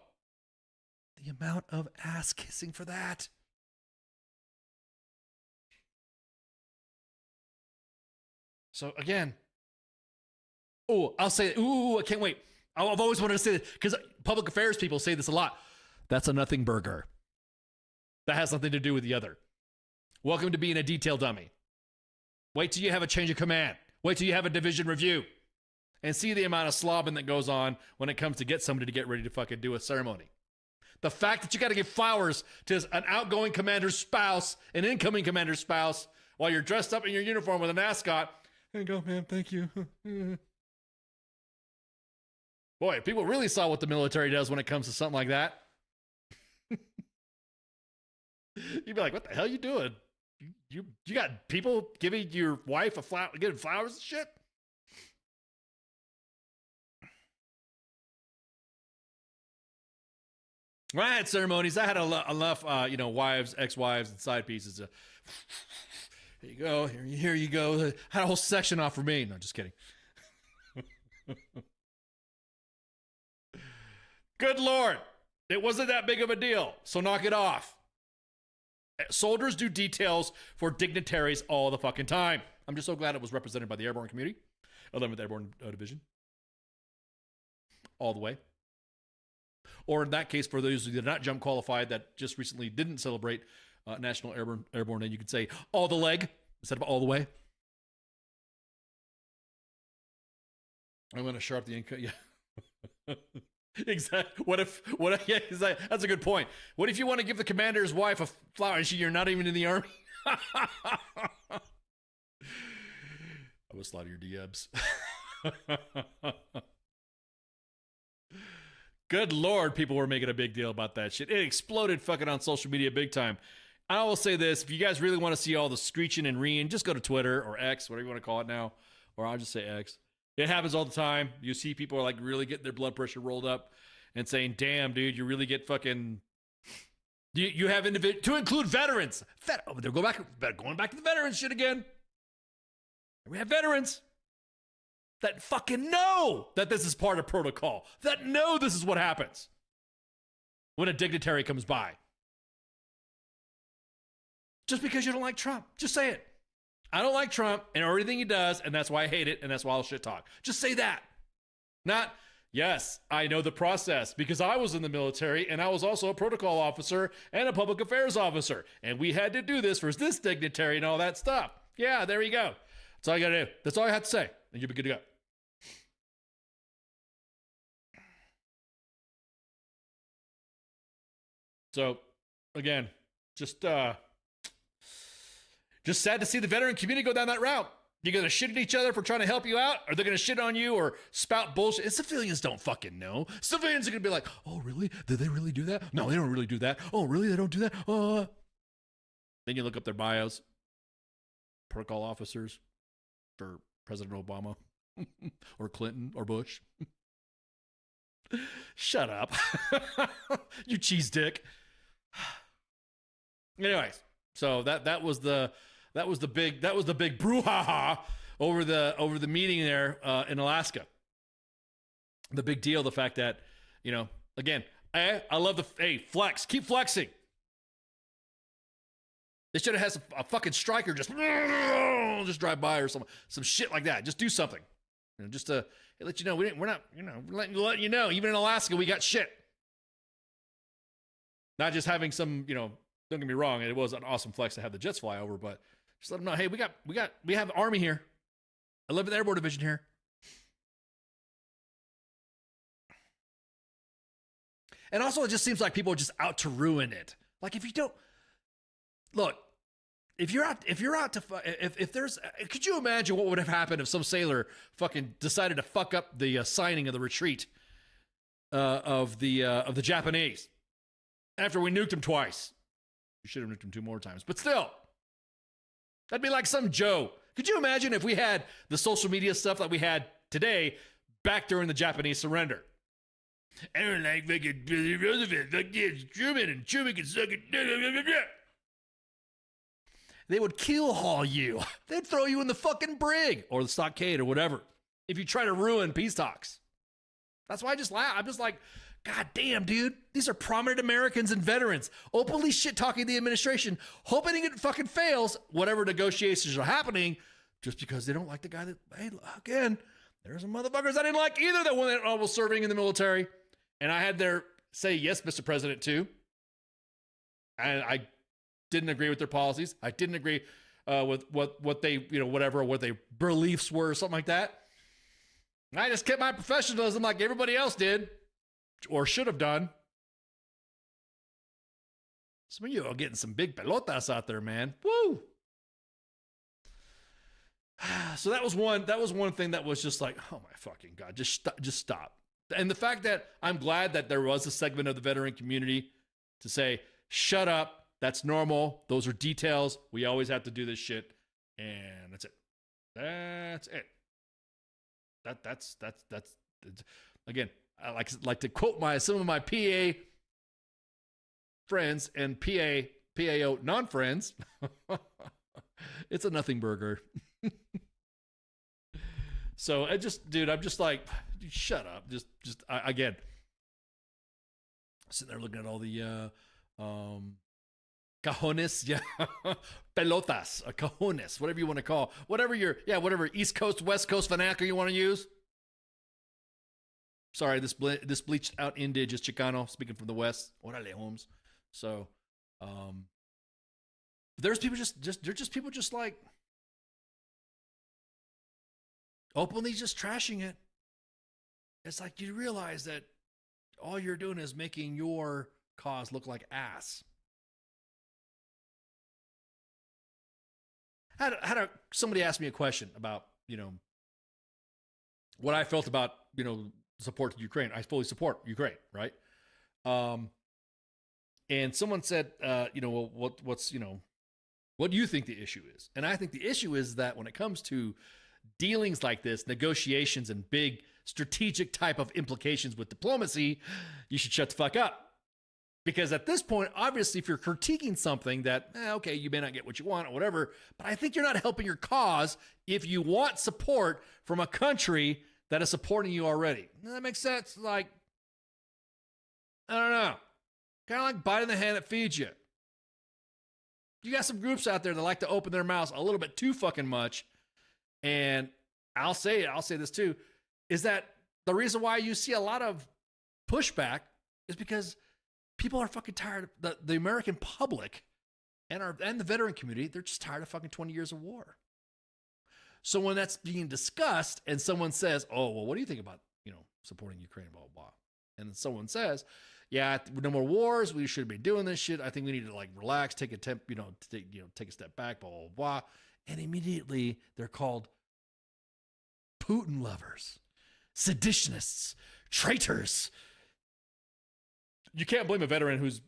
[SPEAKER 10] the amount of ass kissing for that. So again, I'll say it. I can't wait. I've always wanted to say this because public affairs people say this a lot. That's a nothing burger. That has nothing to do with the other. Welcome to being a detail dummy. Wait till you have a change of command. Wait till you have a division review and see the amount of slobbing that goes on when it comes to get somebody to get ready to fucking do a ceremony. The fact that you got to give flowers to an outgoing commander's spouse, an incoming commander's spouse, while you're dressed up in your uniform with an ascot. There you go, man. Thank you. Boy, people really saw what the military does when it comes to something like that. You'd be like, what the hell are you doing? You got people giving your wife giving flowers and shit? When I had ceremonies, I had enough, wives, ex-wives, and side pieces. Here you go. Here you go. I had a whole section off for me. No, just kidding. Good Lord. It wasn't that big of a deal, so knock it off. Soldiers do details for dignitaries all the fucking time. I'm just so glad it was represented by the airborne community. 11th Airborne Division. All the way. Or in that case, for those who did not jump qualified that just recently didn't celebrate National Airborne Day, you could say all the leg instead of all the way. I'm going to sharp the income. Yeah. Exactly. What if yeah, that's a good point. What if you want to give the commander's wife a flower and you're not even in the army? I would slide your DMs. Good Lord, people were making a big deal about that shit. It exploded fucking on social media big time. I will say this, if you guys really want to see all the screeching and reeing, just go to Twitter or X, whatever you want to call it now, or I'll just say X. It happens all the time. You see people are like really getting their blood pressure rolled up and saying, damn, dude, you really get fucking... You have to include veterans. They're going back to the veterans shit again. We have veterans that fucking know that this is part of protocol, that know this is what happens when a dignitary comes by. Just because you don't like Trump, just say it. I don't like Trump and everything he does, and that's why I hate it, and that's why I'll shit talk. Just say that. Not, yes, I know the process because I was in the military and I was also a protocol officer and a public affairs officer, and we had to do this for this dignitary and all that stuff. Yeah, there you go. That's all you gotta do. That's all I have to say, and you'll be good to go. So, again, just sad to see the veteran community go down that route. You're going to shit at each other for trying to help you out? Or they're going to shit on you or spout bullshit? And civilians don't fucking know. Civilians are going to be like, oh, really? Did they really do that? No, they don't really do that. Oh, really? They don't do that? Then you look up their bios. Protocol officers for President Obama or Clinton or Bush. Shut up. You cheese dick. Anyways, so that was the big brouhaha over the meeting there in Alaska. The big deal, the fact that, again, I love flex, keep flexing. They should have had a fucking striker just drive by or some shit like that. Just do something, just to let you know we're not, we're letting you know. Even in Alaska, we got shit. Not just having some, don't get me wrong, it was an awesome flex to have the jets fly over, but just let them know, hey, we have Army here. 11th Airborne Division here. And also, it just seems like people are just out to ruin it. Like, if you don't look, if there's, could you imagine what would have happened if some sailor fucking decided to fuck up the signing of the retreat of the Japanese after we nuked them twice? We should have nuked them 2 more times, but still, that'd be like some Joe. Could you imagine if we had the social media stuff that we had today back during the Japanese surrender? And we're like, fucking Roosevelt, fuck this, Truman, and Truman can suck it. They would keel haul you. They'd throw you in the fucking brig or the stockade or whatever if you try to ruin peace talks. That's why I just laugh. I'm just like, God damn, dude. These are prominent Americans and veterans openly shit-talking the administration, hoping it fucking fails whatever negotiations are happening just because they don't like the guy that, hey, again, there's some motherfuckers I didn't like either that when I was serving in the military. And I had their say, yes, Mr. President, too. And I didn't agree with their policies. I didn't agree with what they, what their beliefs were or something like that. I just kept my professionalism like everybody else did or should have done. Some of you are getting some big pelotas out there, man. Woo! So that was one thing that was just like, oh my fucking God, just stop. And the fact that I'm glad that there was a segment of the veteran community to say, shut up, that's normal, those are details, we always have to do this shit, and that's it. That's it. That's again, I like to quote some of my PA friends and PAO non-friends. It's a nothing burger. So I'm just like, shut up. Again, sitting there looking at all the cajones, yeah, pelotas, cajones, whatever you want to call, whatever East Coast, West Coast vernacular you want to use. Sorry, this bleached out Indig is Chicano, speaking from the West. Orale, Holmes. So, there's people people just like openly just trashing it. It's like you realize that all you're doing is making your cause look like ass. Had somebody asked me a question about, what I felt about, support to Ukraine. I fully support Ukraine, right? And someone said, well, what do you think the issue is? And I think the issue is that when it comes to dealings like this, negotiations and big strategic type of implications with diplomacy, you should shut the fuck up. Because at this point, obviously, if you're critiquing something that, okay, you may not get what you want or whatever, but I think you're not helping your cause if you want support from a country that is supporting you already. That makes sense. Like, I don't know. Kind of like biting the hand that feeds you. You got some groups out there that like to open their mouths a little bit too fucking much. And I'll say this too, is that the reason why you see a lot of pushback is because people are fucking tired. The American public and the veteran community, they're just tired of fucking 20 years of war. So when that's being discussed and someone says, oh, well, what do you think about, supporting Ukraine, blah, blah, blah. And then someone says, yeah, no more wars. We should be doing this shit. I think we need to relax, take a take a step back, blah, blah, blah. And immediately they're called Putin lovers, seditionists, traitors. You can't blame a veteran who's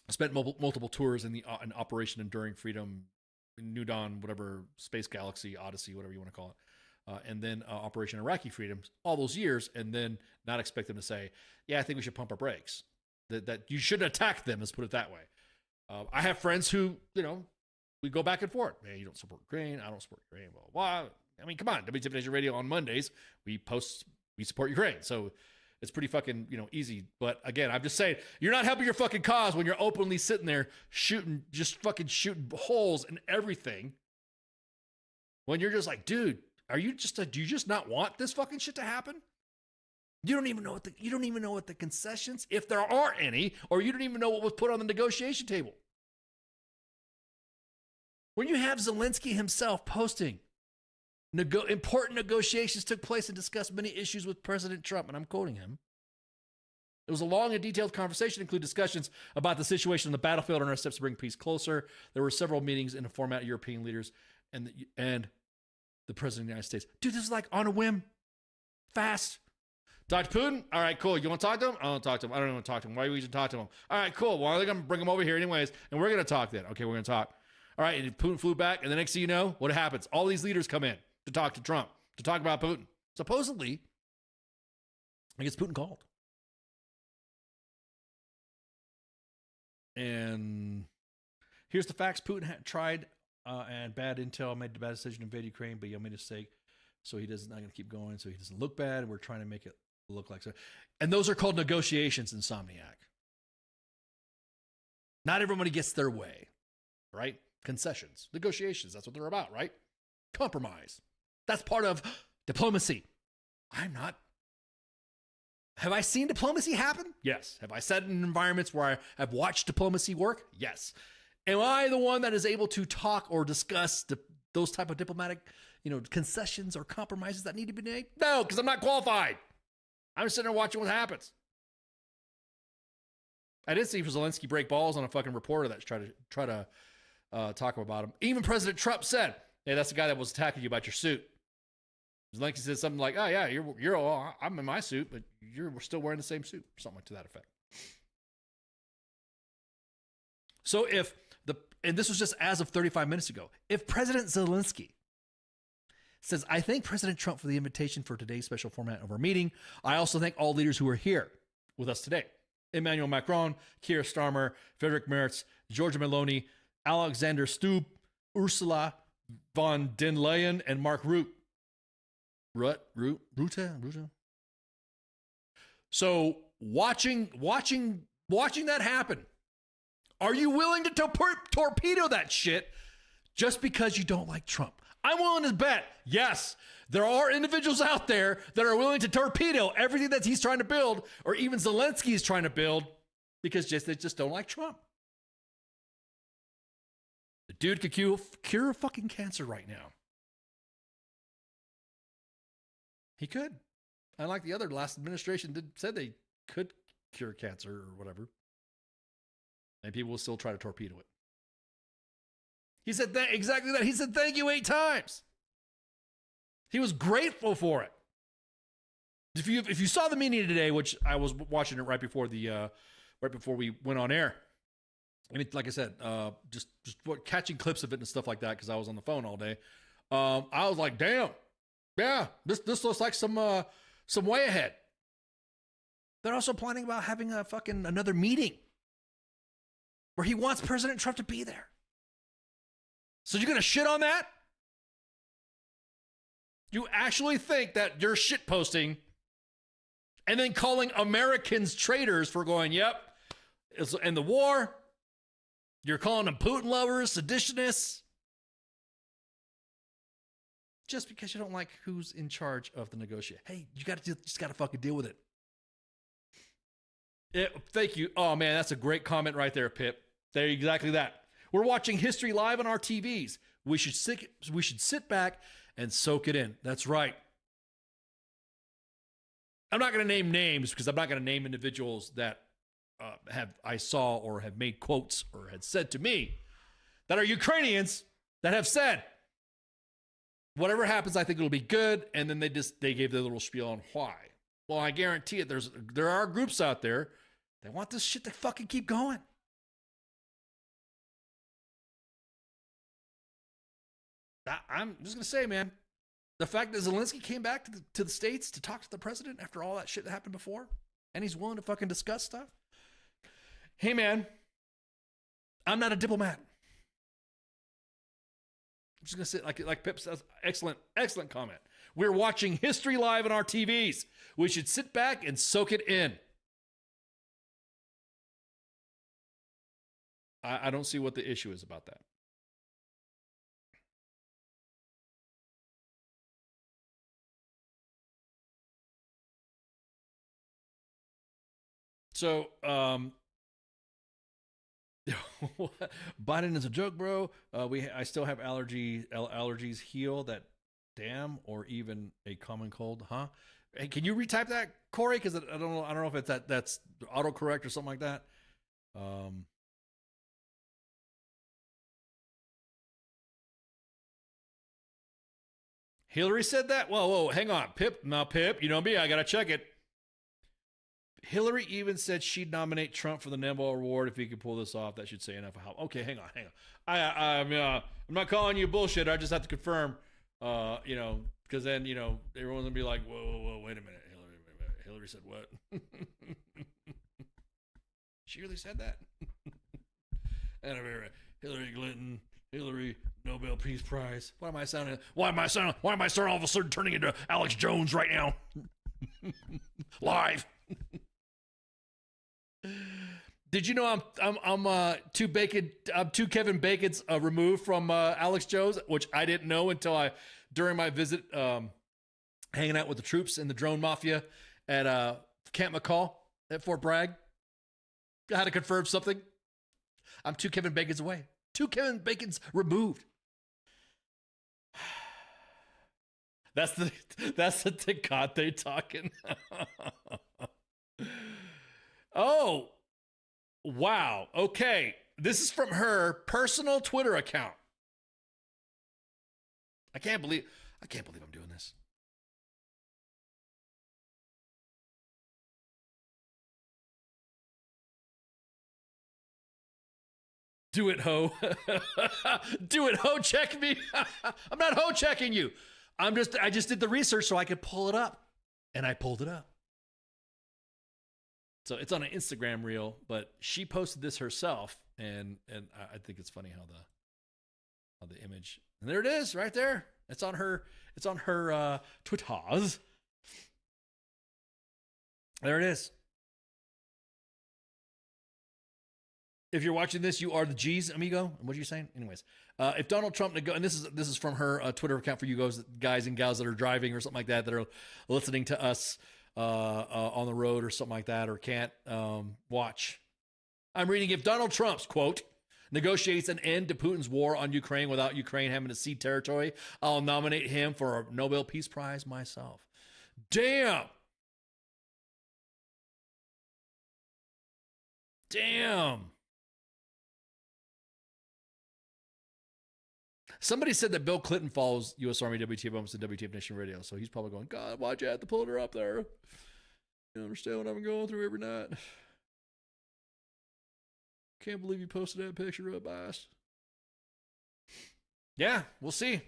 [SPEAKER 10] spent multiple tours in Operation Enduring Freedom, New Dawn, whatever, Space Galaxy, Odyssey, whatever you want to call it, and then Operation Iraqi Freedom, all those years, and then not expect them to say, yeah, I think we should pump our brakes. That you shouldn't attack them, let's put it that way. I have friends who, we go back and forth. Man, you don't support Ukraine, I don't support Ukraine, blah, blah, blah. I mean, come on, W.T.F Nation Radio on Mondays, we support Ukraine. So it's pretty fucking, easy. But again, I'm just saying, you're not helping your fucking cause when you're openly sitting there shooting holes in everything. When you're just like, dude, do you just not want this fucking shit to happen? You don't even know what the concessions, if there are any, or you don't even know what was put on the negotiation table. When you have Zelensky himself posting, important negotiations took place and discussed many issues with President Trump, and I'm quoting him. It was a long and detailed conversation, including discussions about the situation on the battlefield and our steps to bring peace closer. There were several meetings in the format of European leaders and the President of the United States. Dude, this is like on a whim, fast. Talk to Putin? All right, cool. You want to talk to him? I don't want to talk to him. I don't even want to talk to him. Why are we even talk to him? All right, cool. Well, they're going to bring him over here anyways, and we're going to talk then. Okay, we're going to talk. All right, and Putin flew back, and the next thing you know, what happens? All these leaders come in to talk to Trump, to talk about Putin. Supposedly, I guess Putin called. And here's the facts. Putin had tried and bad intel, made the bad decision to invade Ukraine, but he made a mistake. So not going to keep going, so he doesn't look bad. We're trying to make it look like so. And those are called negotiations, Insomniac. Not everybody gets their way, right? Concessions, negotiations, that's what they're about, right? Compromise. That's part of diplomacy. Have I seen diplomacy happen? Yes. Have I sat in environments where I've watched diplomacy work? Yes. Am I the one that is able to talk or discuss those type of diplomatic, concessions or compromises that need to be made? No, because I'm not qualified. I'm just sitting there watching what happens. I did see Zelensky break balls on a fucking reporter that's try to talk about him. Even President Trump said, "Hey, that's the guy that was attacking you about your suit." Zelensky said something like, "Oh yeah, I'm in my suit, but you're still wearing the same suit," or something to that effect. So and this was just as of 35 minutes ago, if President Zelensky says, "I thank President Trump for the invitation for today's special format of our meeting. I also thank all leaders who are here with us today. Emmanuel Macron, Keir Starmer, Friedrich Merz, Giorgia Meloni, Alexander Stubb, Ursula von den Leyen, and Mark Rutte. Rutte. So watching that happen, are you willing to torpedo that shit just because you don't like Trump? I'm willing to bet, yes, there are individuals out there that are willing to torpedo everything that he's trying to build, or even Zelensky is trying to build, because they just don't like Trump. The dude could cure fucking cancer right now. He could. Unlike the other last administration said they could cure cancer or whatever. And people will still try to torpedo it. He said exactly that. He said thank you 8 times. He was grateful for it. If you saw the meeting today, which I was watching it right before we went on air. I mean, like I said, just catching clips of it and stuff like that because I was on the phone all day. I was like, damn, Yeah, this looks like some way ahead. They're also planning about having a fucking another meeting where he wants President Trump to be there. So you're gonna shit on that? You actually think that you're shit posting and then calling Americans traitors for going, yep, it's in the war. You're calling them Putin lovers, seditionists. Just because you don't like who's in charge of the negotiation. Hey, you just gotta fucking deal with it. Yeah, thank you. Oh man, that's a great comment right there, Pip. There, exactly that. We're watching history live on our TVs. We should sit back and soak it in. That's right. I'm not going to name names because I'm not going to name individuals that I saw or have made quotes or had said to me that are Ukrainians that have said, whatever happens, I think it'll be good. And then they gave their little spiel on why. Well, I guarantee it. There are groups out there that want this shit to fucking keep going. I'm just going to say, man, the fact that Zelensky came back to the States to talk to the president after all that shit that happened before, and he's willing to fucking discuss stuff. Hey, man, I'm not a diplomat. I'm just going to say, like Pip says, excellent comment. We're watching history live on our TVs. We should sit back and soak it in. I don't see what the issue is about that. So, Biden is a joke, bro. I still have allergies heal that damn or even a common cold, huh? Hey, can you retype that, Corey? Because I don't know if it's that's autocorrect or something like that. Hillary said that? Whoa, hang on. Pip, you know me, I gotta check it. Hillary even said she'd nominate Trump for the Nobel Award if he could pull this off. That should say enough of how. Okay, hang on. I'm not calling you bullshit. I just have to confirm, because then, everyone's gonna be like, whoa, wait a minute. Hillary said what? She really said that? Hillary Clinton, Hillary Nobel Peace Prize. Why am I sounding all of a sudden turning into Alex Jones right now? Live. Did you know I'm two Kevin Bacon's removed from Alex Jones, which I didn't know until during my visit hanging out with the troops in the drone mafia at Camp McCall at Fort Bragg. I had to confirm something. I'm two Kevin Bacon's away. Two Kevin Bacon's removed. That's the Tecate talking. Oh, wow. Okay. This is from her personal Twitter account. I can't believe I'm doing this. Do it, ho. Do it, ho. Check me. I'm not ho checking you. I just did the research so I could pull it up. And I pulled it up. So it's on an Instagram reel, but she posted this herself, and I think it's funny how the image. And there it is, right there. It's on her Twitters. There it is. If you're watching this, you are the G's, amigo. What are you saying? Anyways, if Donald Trump and this is from her Twitter account for you guys and gals that are driving or something like that are listening to us on the road or something like that, or can't watch. I'm reading, if Donald Trump's, quote, negotiates an end to Putin's war on Ukraine without Ukraine having to cede territory, I'll nominate him for a Nobel Peace Prize myself. Damn. Somebody said that Bill Clinton follows U.S. Army WTF almost to WTF Nation Radio, so he's probably going, God, why'd you have to pull her up there? You understand what I'm going through every night? Can't believe you posted that picture up, Bias. Yeah, we'll see.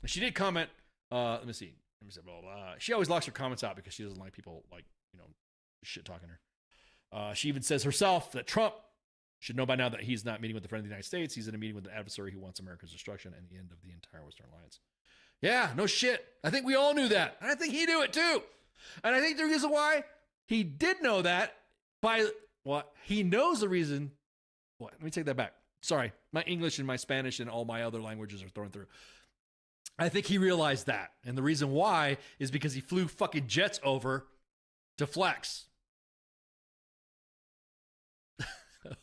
[SPEAKER 10] She did comment, Let me see. Let me say blah, blah, blah. She always locks her comments out because she doesn't like people like, shit talking her. She even says herself that Trump should know by now that he's not meeting with the friend of the United States. He's in a meeting with an adversary who wants America's destruction and the end of the entire Western Alliance. Yeah, no shit. I think we all knew that. And I think he knew it too. And I think the reason why he did know that he knows the reason. Let me take that back. Sorry. My English and my Spanish and all my other languages are thrown through. I think he realized that. And the reason why is because he flew fucking jets over to flex.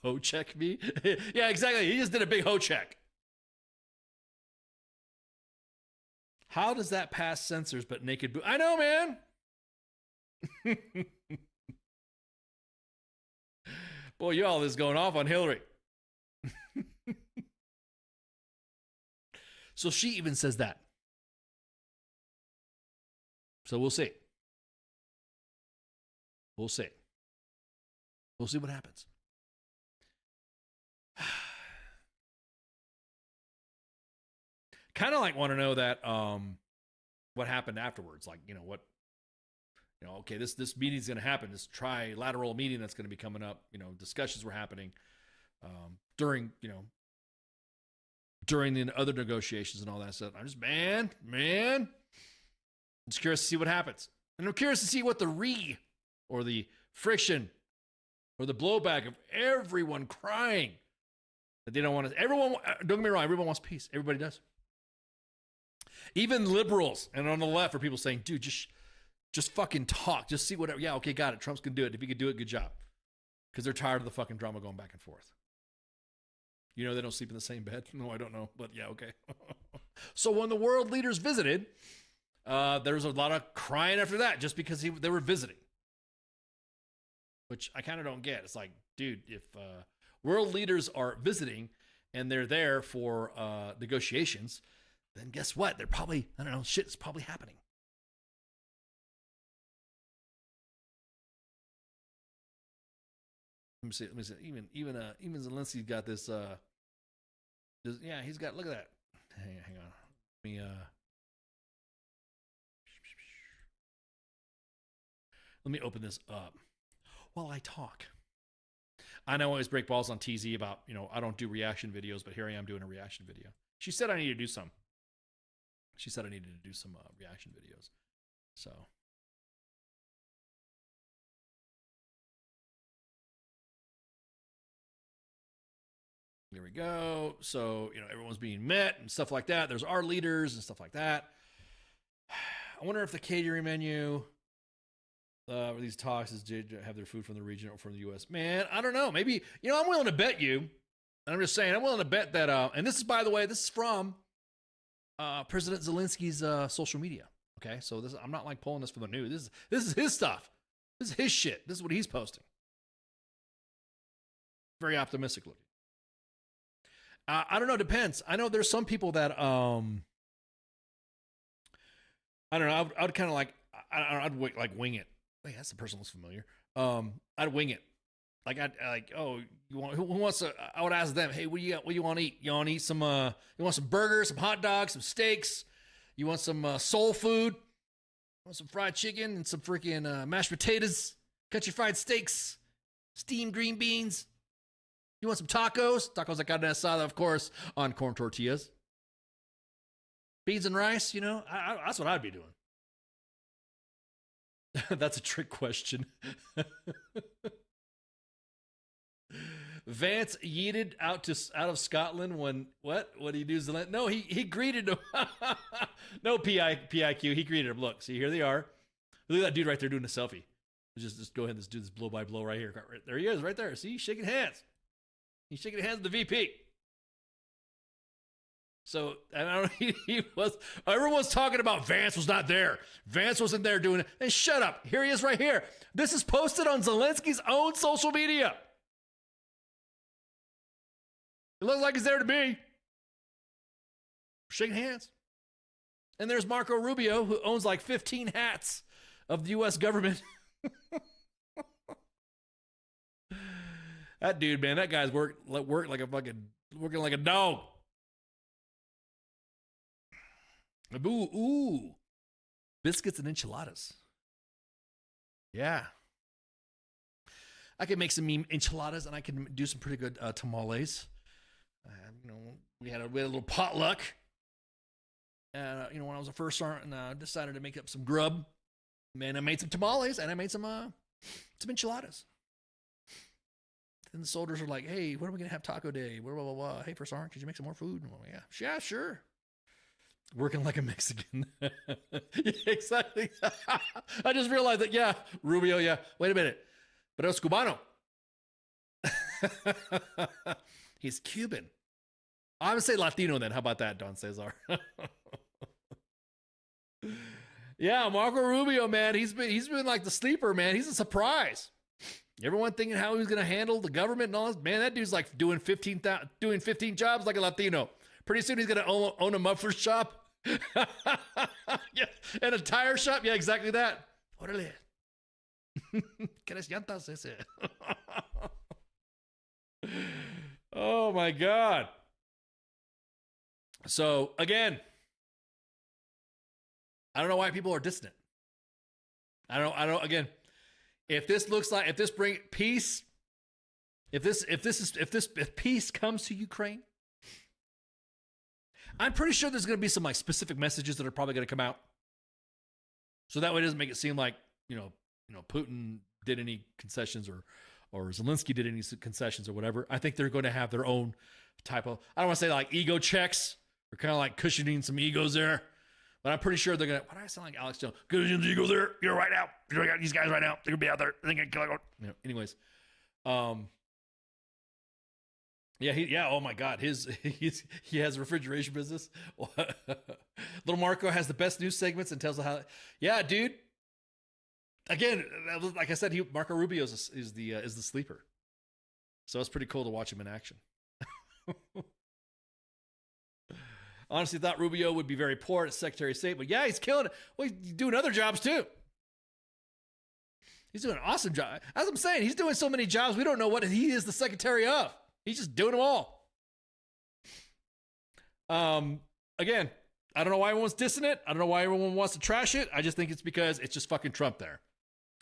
[SPEAKER 10] Ho check me? Yeah, exactly. He just did a big ho check. How does that pass censors but naked boob? I know, man. Boy, y'all is going off on Hillary. So she even says that. So we'll see. We'll see. We'll see what happens. Kind of like want to know that what happened afterwards. Like, okay, this meeting's going to happen. This trilateral meeting that's going to be coming up. Discussions were happening during the other negotiations and all that stuff. I'm just, man, I'm just curious to see what happens. And I'm curious to see what or the friction or the blowback of everyone crying that they don't want to. Everyone, don't get me wrong, everyone wants peace. Everybody does. Even liberals and on the left are people saying, dude, just fucking talk. Just see whatever. Yeah, okay, got it. Trump's going to do it. If he could do it, good job. Because they're tired of the fucking drama going back and forth. They don't sleep in the same bed? No, I don't know. But yeah, okay. So when the world leaders visited, there was a lot of crying after that just because they were visiting. Which I kind of don't get. It's like, dude, if world leaders are visiting and they're there for negotiations, then guess what? They're probably, I don't know, shit's probably happening. Let me see. Even Zelensky's got this. Yeah, he's got. Look at that. Hang on. Let me open this up while I talk. I know I always break balls on TZ about I don't do reaction videos, but here I am doing a reaction video. She said I need to do some. She said I needed to do some reaction videos. So. Here we go. So, everyone's being met and stuff like that. There's our leaders and stuff like that. I wonder if the catering menu for these talks is to have their food from the region or from the U.S. Man, I don't know. Maybe, I'm willing to bet you. And I'm just saying, I'm willing to bet that, and this is, by the way, this is from President Zelensky's social media. Okay, so I'm not like pulling this from the news. This is his stuff. This is his shit. This is what he's posting. Very optimistic looking. I don't know. Depends. I know there's some people that I don't know. I'd kind of like I'd wing it. Wait, that's the person who's familiar. I'd wing it. Oh, you want? Who wants to? I would ask them. Hey, what do you got? What do you want to eat? You want to eat some? You want some burgers, some hot dogs, some steaks? You want some soul food? You want some fried chicken and some freaking mashed potatoes, country fried steaks, steamed green beans? You want some tacos? Tacos de carne asada, of course, on corn tortillas. Beans and rice, that's what I'd be doing. That's a trick question. Vance yeeted out of Scotland when what? What did he do? No, he greeted him. No PIQ. He greeted him. Look, see, here they are. Look at that dude right there doing a selfie. Just go ahead and do this blow by blow right here. Right, there he is, right there. See, shaking hands. He's shaking hands with the VP. So, and I don't. He was. Everyone's talking about Vance was not there. Vance wasn't there doing it. And shut up. Here he is, right here. This is posted on Zelensky's own social media. It looks like he's there to be. Shaking hands. And there's Marco Rubio, who owns like 15 hats of the U.S. government. That dude, man, that guy's work like a fucking working like a dog. Ooh. Biscuits and enchiladas. Yeah. I could make some enchiladas and I can do some pretty good tamales. We had a little potluck. And, when I was a first sergeant, I decided to make up some grub. Man, I made some tamales and I made some enchiladas. Then the soldiers are like, hey, when are we going to have taco day? Blah, blah, blah, blah. Hey, first sergeant, could you make some more food? And I'm like, yeah, sure. Working like a Mexican. Yeah, exactly. I just realized that, yeah, Rubio, yeah. Wait a minute. Pero es Cubano. He's Cuban. I would say Latino then. How about that, Don Cesar? Yeah, Marco Rubio, man. He's been like the sleeper, man. He's a surprise. Everyone thinking how he was going to handle the government and all this. Man, that dude's like doing 15 jobs like a Latino. Pretty soon he's going to own a muffler shop. Yeah, and a tire shop. Yeah, exactly that. Órale. ¿Qué les llantas ese? Oh my God. So again, I don't know why people are distant. I don't. Again, if this bring peace, if peace comes to Ukraine, I'm pretty sure there's going to be some like specific messages that are probably going to come out. So that way it doesn't make it seem like, Putin did any concessions or Zelensky did any concessions or whatever. I think they're going to have their own type of, I don't want to say like ego checks or kind of like cushioning some egos there. But I'm pretty sure they're going to, why do I sound like Alex Jones? Cushioning the egos there. You're right now. You got these guys right now. They're going to be out there. They're going to kill everyone. Anyways. Yeah, oh my God. He has a refrigeration business. Little Marco has the best news segments and tells how, yeah, dude. Again, like I said, Marco Rubio is the sleeper. So it's pretty cool to watch him in action. Honestly, thought Rubio would be very poor as Secretary of State, but yeah, he's killing it. Well, he's doing other jobs too. He's doing an awesome job. As I'm saying, he's doing so many jobs, we don't know what he is the secretary of. He's just doing them all. Again, I don't know why everyone's dissing it. I don't know why everyone wants to trash it. I just think it's because it's just fucking Trump there.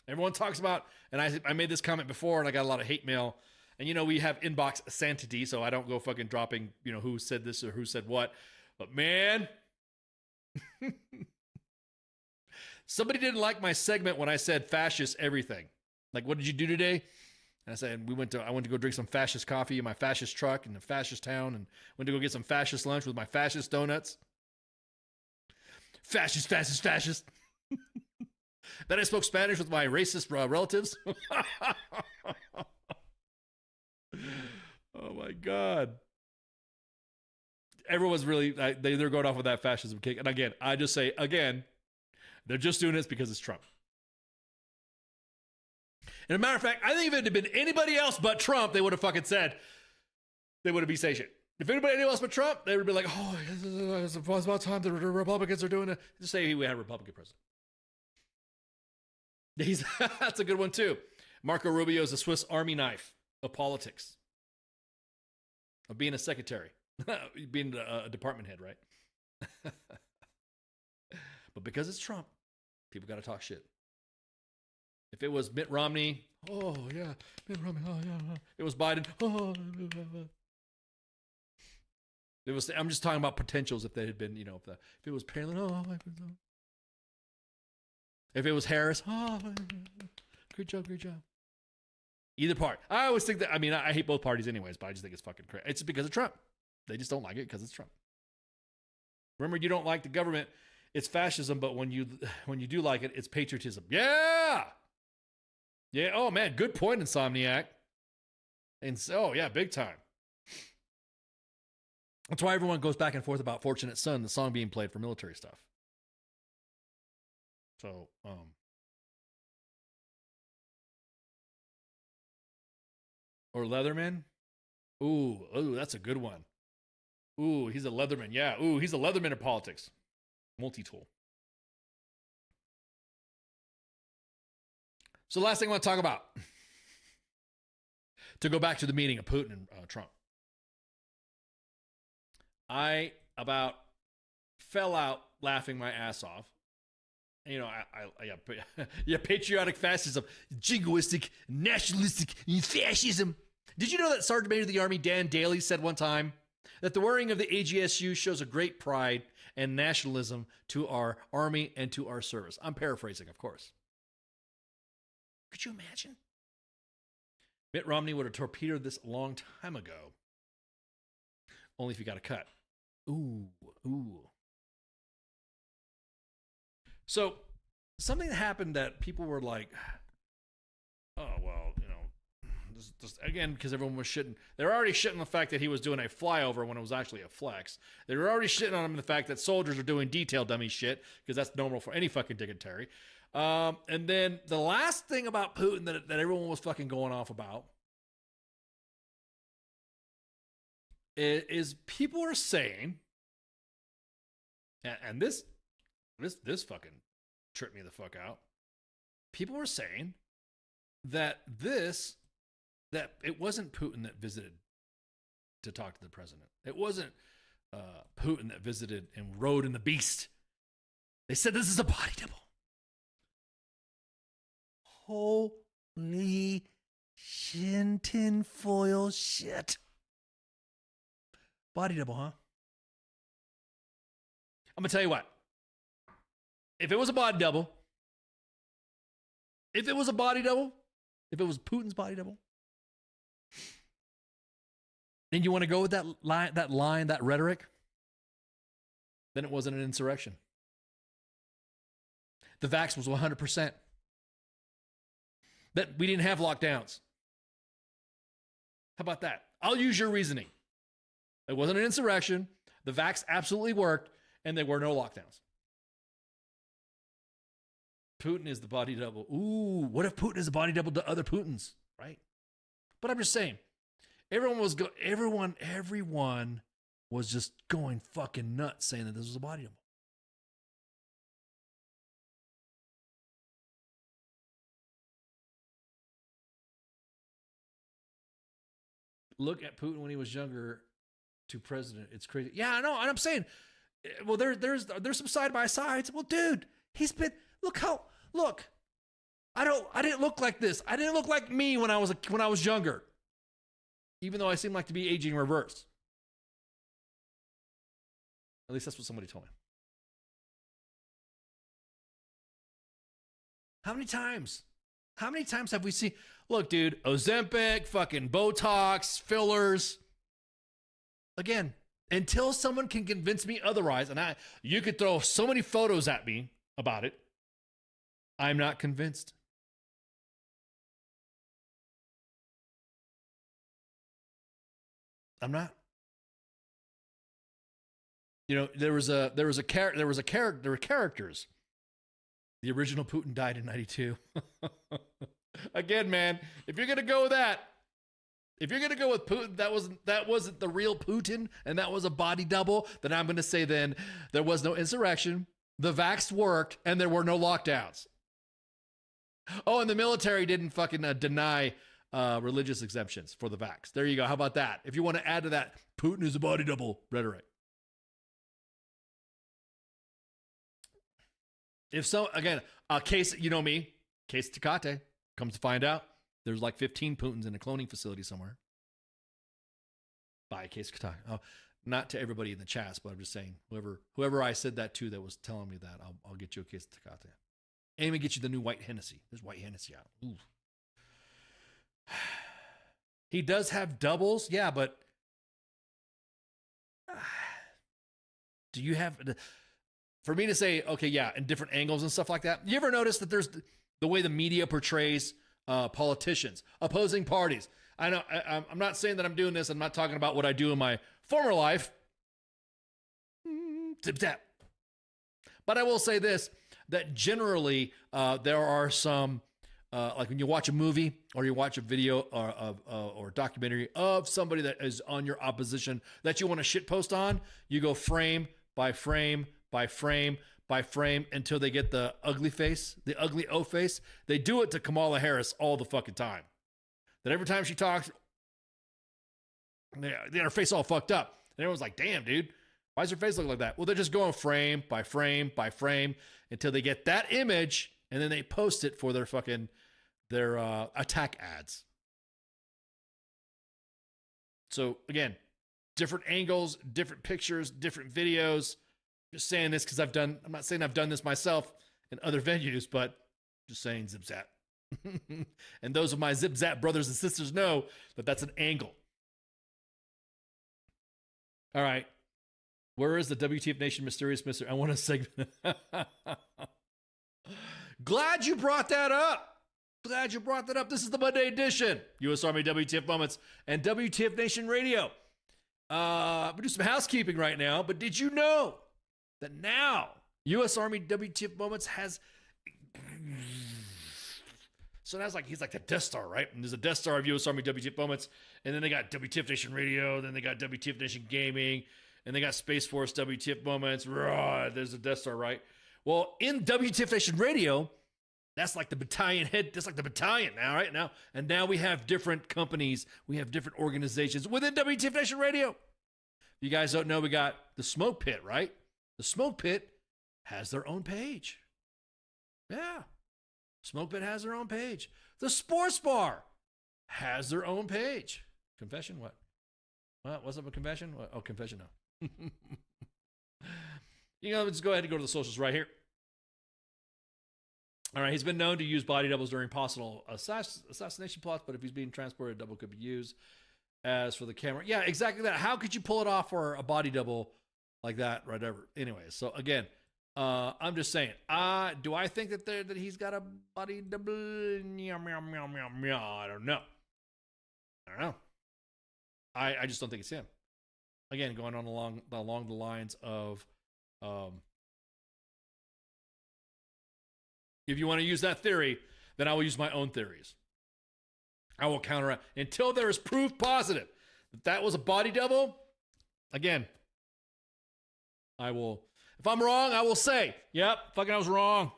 [SPEAKER 10] Everyone talks about, and I made this comment before, and I got a lot of hate mail. And, we have inbox sanctity, so I don't go fucking dropping, who said this or who said what. But, man, somebody didn't like my segment when I said fascist everything. Like, what did you do today? And I said, I went to go drink some fascist coffee in my fascist truck in a fascist town and went to go get some fascist lunch with my fascist donuts. Fascist. Then I spoke Spanish with my racist relatives. Oh my God. Everyone's really, they're going off with that fascism kick. And again, I just say, they're just doing this because it's Trump. And as a matter of fact, I think if it had been anybody else but Trump, they would have fucking said, they would have been saying shit. If anybody else but Trump, they would be like, oh, it's about time the Republicans are doing it. Just say we had a Republican president. That's a good one too. Marco Rubio is a Swiss Army knife of politics. Of being a secretary. Being a department head, right? But because it's Trump, people got to talk shit. If it was Mitt Romney, oh yeah, Mitt Romney, oh yeah. It was Biden, oh. It was. I'm just talking about potentials. If they had been, if it was Palin, oh. If it was Harris, oh, great job. Either part. I always think that. I mean, I hate both parties, anyways. But I just think it's fucking crazy. It's because of Trump. They just don't like it because it's Trump. Remember, you don't like the government. It's fascism, but when you do like it, it's patriotism. Yeah. Oh man, good point, Insomniac. And so, yeah, big time. That's why everyone goes back and forth about "Fortunate Son," the song being played for military stuff. So, or Leatherman. Ooh, that's a good one. Ooh, he's a Leatherman. Yeah. Ooh, he's a Leatherman in politics. Multi-tool. So last thing I want to talk about. To go back to the meeting of Putin and Trump. I about fell out laughing my ass off. You know, yeah, patriotic fascism, jingoistic, nationalistic fascism. Did you know that Sergeant Major of the Army Dan Daly said one time that the wearing of the AGSU shows a great pride and nationalism to our Army and to our service? I'm paraphrasing, of course. Could you imagine? Mitt Romney would have torpedoed this a long time ago. Only if you got a cut. Ooh. So, something that happened that people were like, oh, well, you know, this again, because everyone was shitting. They were already shitting the fact that he was doing a flyover when it was actually a flex. They were already shitting on him the fact that soldiers are doing detail dummy shit, because that's normal for any fucking dignitary. And then the last thing about Putin that everyone was fucking going off about is people are saying, and this fucking tripped me the fuck out. People were saying that it wasn't Putin that visited to talk to the president. It wasn't Putin that visited and rode in the beast. They said this is a body double. Holy tinfoil shit. Body double, huh? I'm going to tell you what. If it was a body double, if it was Putin's body double, and you want to go with that line, that rhetoric, then it wasn't an insurrection. The vax was 100%. That we didn't have lockdowns. How about that? I'll use your reasoning. It wasn't an insurrection. The vax absolutely worked, and there were no lockdowns. Putin is the body double. Ooh, what if Putin is the body double to other Putins, right? But I'm just saying, everyone was just going fucking nuts saying that this was a body double. Look at Putin when he was younger to president. It's crazy. Yeah, I know. And I'm saying, well, there's some side by sides. Well, dude, he's been, look. I didn't look like this. I didn't look like me when I was younger. Even though I seem like to be aging reverse. At least that's what somebody told me. How many times have we seen, look, dude, Ozempic, fucking Botox, fillers. Again, until someone can convince me otherwise, and you could throw so many photos at me about it, I'm not convinced. I'm not. You know, there were characters. The original Putin died in 92. Again, man, if you're gonna go with that, if you're gonna go with Putin, that wasn't the real Putin, and that was a body double, then I'm gonna say then there was no insurrection, the vax worked, and there were no lockdowns. Oh, and the military didn't fucking deny religious exemptions for the vax. There you go. How about that? If you want to add to that, Putin is a body double rhetoric. If so, again, a case, you know me, case Tecate, comes to find out, there's like 15 Putins in a cloning facility somewhere. Buy a case Tecate. Oh, not to everybody in the chats, but I'm just saying, whoever I said that to that was telling me that, I'll get you a case Tecate. And even get you the new white Hennessy. There's white Hennessy out. Ooh. He does have doubles, yeah, but do you have, for me to say, okay, yeah, in different angles and stuff like that, you ever notice that there's the way the media portrays politicians, opposing parties? I know, I'm not saying that I'm doing this, I'm not talking about what I do in my former life. Tip tap. But I will say this, that generally there are some, like when you watch a movie or you watch a video or documentary of somebody that is on your opposition that you want to shitpost on, you go frame by frame by frame by frame until they get the ugly face, the ugly O face. They do it to Kamala Harris all the fucking time. That every time she talks, they got her face all fucked up. And everyone's like, damn, dude, Why does your face look like that? Well, they're just going frame by frame by frame until they get that image, and then they post it for their attack ads. So again, different angles, different pictures, different videos. Just saying this because I'm not saying I've done this myself in other venues, but just saying zip zap. And those of my zip zap brothers and sisters know that that's an angle. All right. Where is the WTF Nation Mysterious Mystery? I want to segment. Glad you brought that up. Glad you brought that up. This is the Monday edition. U.S. Army WTF Moments and WTF Nation Radio. We do some housekeeping right now, but did you know that now U.S. Army WTF Moments has... So that's he's like the Death Star, right? And there's a Death Star of U.S. Army WTF Moments, and then they got WTF Nation Radio, then they got WTF Nation Gaming, and they got Space Force WTF Moments. Right, there's a Death Star, right? Well, in WTF Nation Radio, that's like the battalion head. That's like the battalion now, right? And now we have different companies. We have different organizations within WTF Nation Radio. If you guys don't know, we got the Smoke Pit, right? The Smoke Pit has their own page. Yeah. Smoke Pit has their own page. The Sports Bar has their own page. Confession? What? What's up with confession? What? Oh, confession, no. Let's go ahead and go to the socials right here. All right, he's been known to use body doubles during possible assassination plots, but if he's being transported, a double could be used. As for the camera, yeah, exactly that. How could you pull it off for a body double like that, whatever? Anyway, so again, I'm just saying, do I think that he's got a body double? I don't know. I just don't think it's him. Again, going on along the lines of, if you want to use that theory, then I will use my own theories. I will counter until there is proof positive that was a body double. Again, I will. If I'm wrong, I will say, yep, fucking I was wrong.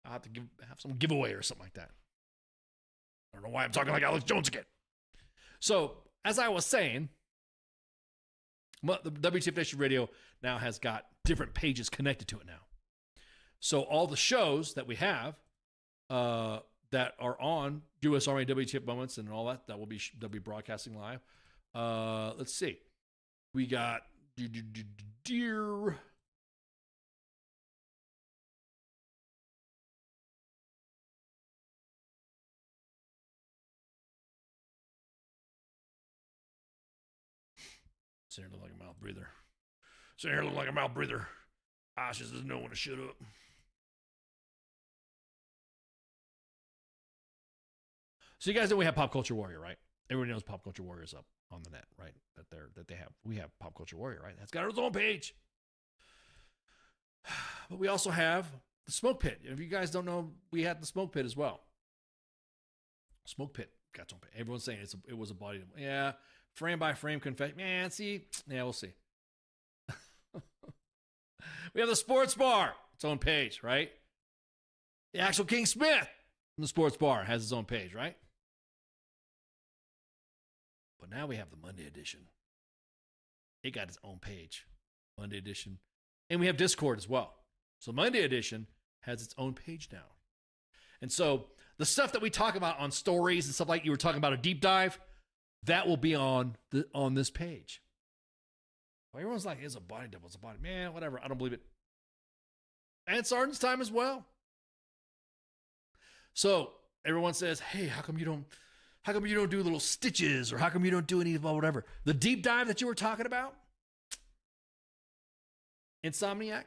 [SPEAKER 10] I'll have to have some giveaway or something like that. I don't know why I'm talking like Alex Jones again. So, as I was saying, the WTF Nation Radio now has got different pages connected to it now. So all the shows that we have that are on U.S. Army WTF Moments and all that, they'll be broadcasting live. Let's see. We got Dear. Sitting here look like a mouth breather. Sitting here look like a mouth breather. Ashes doesn't know when to shut up. So you guys know we have Pop Culture Warrior, right? Everybody knows Pop Culture Warrior is up on the net, right? We have Pop Culture Warrior, right? That's got its own page. But we also have the Smoke Pit. If you guys don't know, we had the Smoke Pit as well. Smoke Pit got its own page. Everyone's saying it was a body double. Yeah, frame by frame confession. Man, see, yeah, we'll see. We have the Sports Bar, its own page, right? The actual King Smith from the Sports Bar has its own page, right? But now we have the Monday edition. It got its own page, Monday edition. And we have Discord as well. So Monday edition has its own page now. And so the stuff that we talk about on stories and stuff like you were talking about a deep dive, that will be on this page. Well, everyone's like, it's a body double, it's a body. Man, whatever. I don't believe it. And Sergeant's time as well. So everyone says, hey, how come you don't do little stitches, or how come you don't do any of whatever? The deep dive that you were talking about, Insomniac,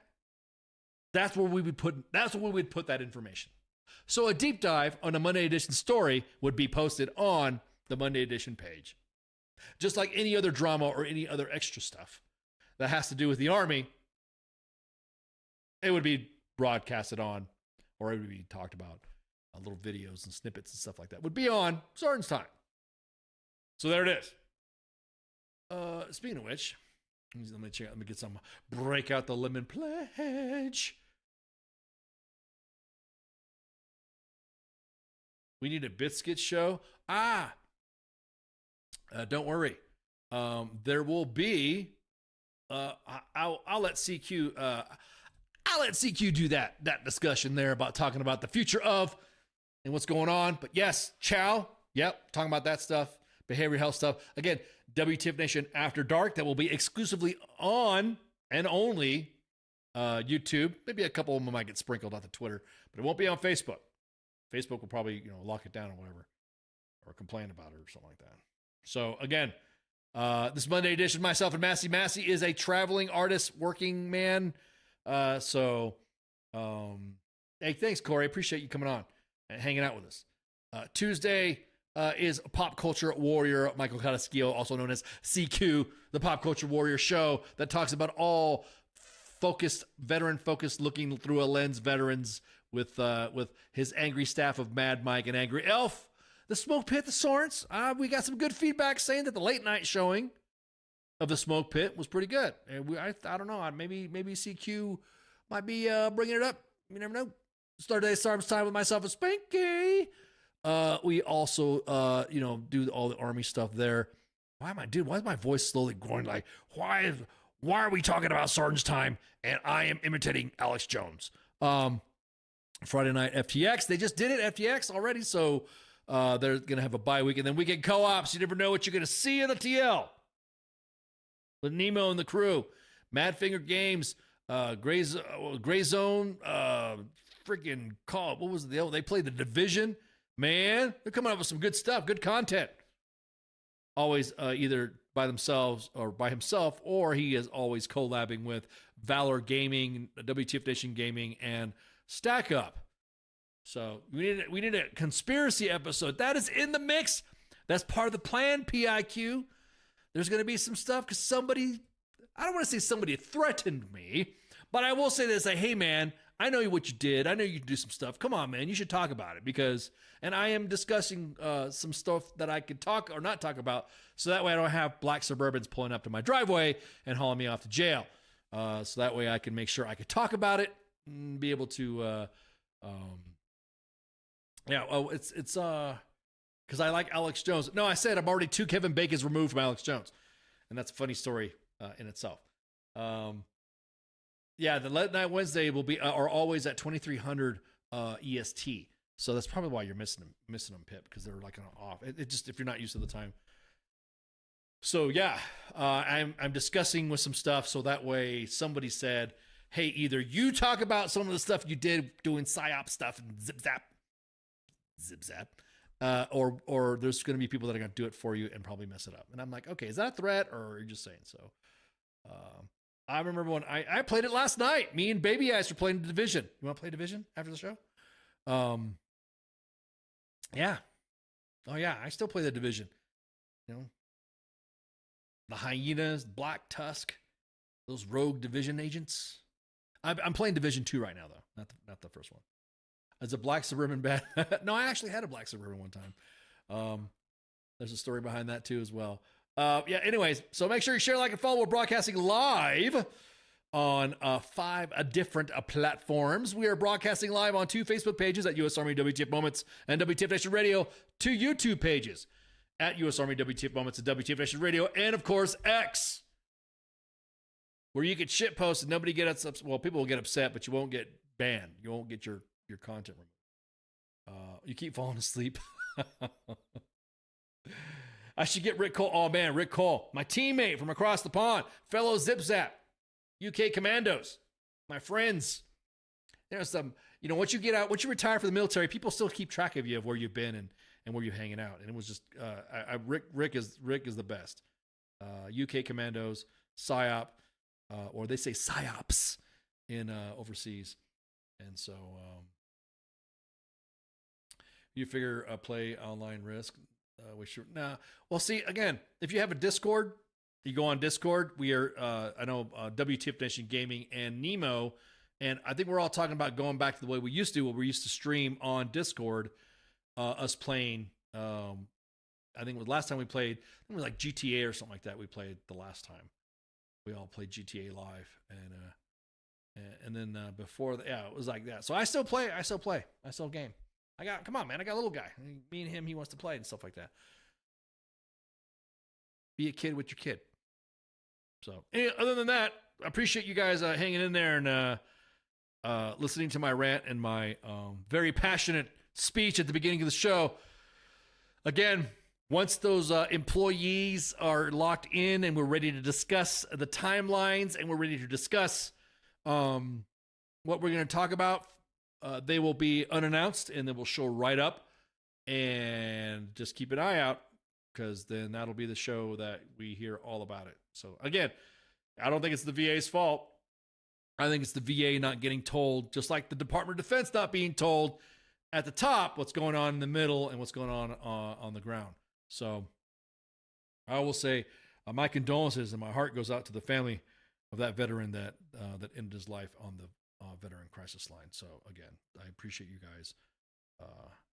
[SPEAKER 10] that's where we would put that information. So a deep dive on a Monday edition story would be posted on the Monday edition page. Just like any other drama or any other extra stuff that has to do with the Army, it would be broadcasted on, or it would be talked about. Little videos and snippets and stuff like that would be on Sergeant's time. So there it is. Speaking of which, let me check. Let me get some. Break out the lemon pledge. We need a biscuit show. Don't worry. There will be I'll let CQ do that discussion there about talking about the future of and what's going on. But yes, Chow, yep, talking about that stuff, behavioral health stuff. Again, W.T.F Nation After Dark, that will be exclusively on and only YouTube. Maybe a couple of them might get sprinkled out to Twitter, but it won't be on Facebook. Facebook will probably, lock it down or whatever, or complain about it or something like that. So again, this Monday edition, myself and Massey. Massey is a traveling artist, working man. Hey, thanks, Corey. Appreciate you coming on and hanging out with us. Tuesday is Pop Culture Warrior, Michael Cataskio, also known as CQ, the Pop Culture Warrior show that talks about all veteran-focused, looking through a lens veterans with his angry staff of Mad Mike and Angry Elf. The Smoke Pit, the Sorens. We got some good feedback saying that the late night showing of the Smoke Pit was pretty good. And I don't know, maybe CQ might be bringing it up. You never know. Start today's time with myself and Spanky. We also, do all the Army stuff there. Why is my voice slowly growing? Like, why are we talking about Sergeant's Time and I am imitating Alex Jones? Friday night FTX. They just did it, FTX already, so they're going to have a bye week. And then weekend co-ops. You never know what you're going to see in the TL. With Nemo and the crew. Madfinger Games, Gray Zone, freaking call. What was it? They played The Division. Man, they're coming up with some good stuff, good content. Always either by themselves or by himself, or he is always collabing with Valor Gaming, W.T.F Nation Gaming, and Stack Up. So we need a conspiracy episode. That is in the mix. That's part of the plan, PIQ. There's going to be some stuff because somebody, I don't want to say somebody threatened me, but I will say this, like, hey man, I know what you did. I know you can do some stuff. Come on, man. You should talk about it and I am discussing some stuff that I could talk or not talk about. So that way I don't have black Suburbans pulling up to my driveway and hauling me off to jail. So that way I can make sure I could talk about it and be able to, it's because I like Alex Jones. No, I said I'm already 2 Kevin Bacons removed from Alex Jones. And that's a funny story in itself. The Late Night Wednesday will be are always at 2300 EST. So that's probably why you're missing them, Pip, because they're like off. It just, if you're not used to the time. So yeah, I'm discussing with some stuff. So that way somebody said, hey, either you talk about some of the stuff you did doing PSYOP stuff and zip zap, or there's going to be people that are going to do it for you and probably mess it up. And I'm like, okay, is that a threat or are you just saying so? I remember when I played it last night. Me and Baby Eyes were playing Division. You want to play Division after the show? Yeah. Oh yeah, I still play the Division. The Hyenas, Black Tusk, those rogue Division agents. I'm playing Division 2 right now though, not the first one. As a Black Suburban bad. No, I actually had a Black Suburban one time. There's a story behind that too as well. Anyways, so make sure you share, like, and follow. We're broadcasting live on 5 different platforms. We are broadcasting live on 2 Facebook pages at U.S. Army WTF Moments and WTF Nation Radio, 2 YouTube pages at U.S. Army WTF Moments and WTF Nation Radio, and of course X, where you get shit posted. Nobody gets upset. Well, people will get upset, but you won't get banned. You won't get your content removed. You keep falling asleep. I should get Rick Cole. Oh man, Rick Cole, my teammate from across the pond, fellow Zip Zap, UK Commandos, my friends. There's some, once you get out, once you retire from the military, people still keep track of you, of where you've been and where you're hanging out. And it was just, Rick is the best. UK Commandos, PSYOP, or they say PSYOPs in overseas. And so you figure play online risk. Well, see, again, if you have a Discord, you go on Discord. We are, I know, W.T.F Nation Gaming and Nemo, and I think we're all talking about going back to the way we used to, where we used to stream on Discord, us playing. I think the last time we played, it was like GTA or something like that. We played the last time. We all played GTA live, and then before it was like that. So I still play. I still game. Come on, man. I got a little guy. Me and him, he wants to play and stuff like that. Be a kid with your kid. So other than that, I appreciate you guys hanging in there and listening to my rant and my very passionate speech at the beginning of the show. Again, once those employees are locked in and we're ready to discuss the timelines and we're ready to discuss what we're going to talk about, they will be unannounced and then we'll show right up. And just keep an eye out, because then that'll be the show that we hear all about it. So again, I don't think it's the VA's fault. I think it's the VA not getting told, just like the Department of Defense not being told at the top what's going on in the middle and what's going on the ground. So I will say my condolences and my heart goes out to the family of that veteran that ended his life on the veteran crisis line. So again, I appreciate you guys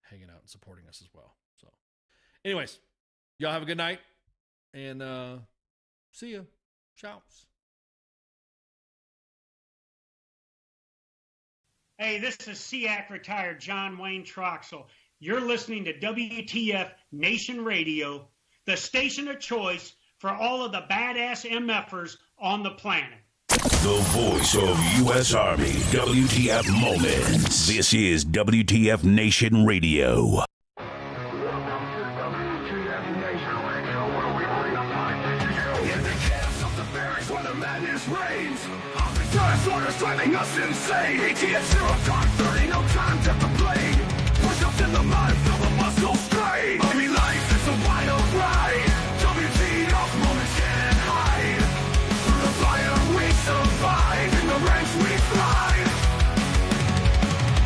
[SPEAKER 10] hanging out and supporting us as well. So anyways, y'all have a good night and see ya. Shouts.
[SPEAKER 11] Hey, this is SEAC retired John Wayne Troxel. You're listening to WTF Nation Radio, the station of choice for all of the badass MFers on the planet.
[SPEAKER 2] The voice of U.S. Army, WTF Moments. This is WTF Nation Radio.
[SPEAKER 3] Orders driving us insane. ATF 0 dark 30, no time to complain. Push ups in the mud, feel the muscle strain. Army life is a wild ride. WTF moments can't hide. Through the fire we survive, in the ranks we thrive.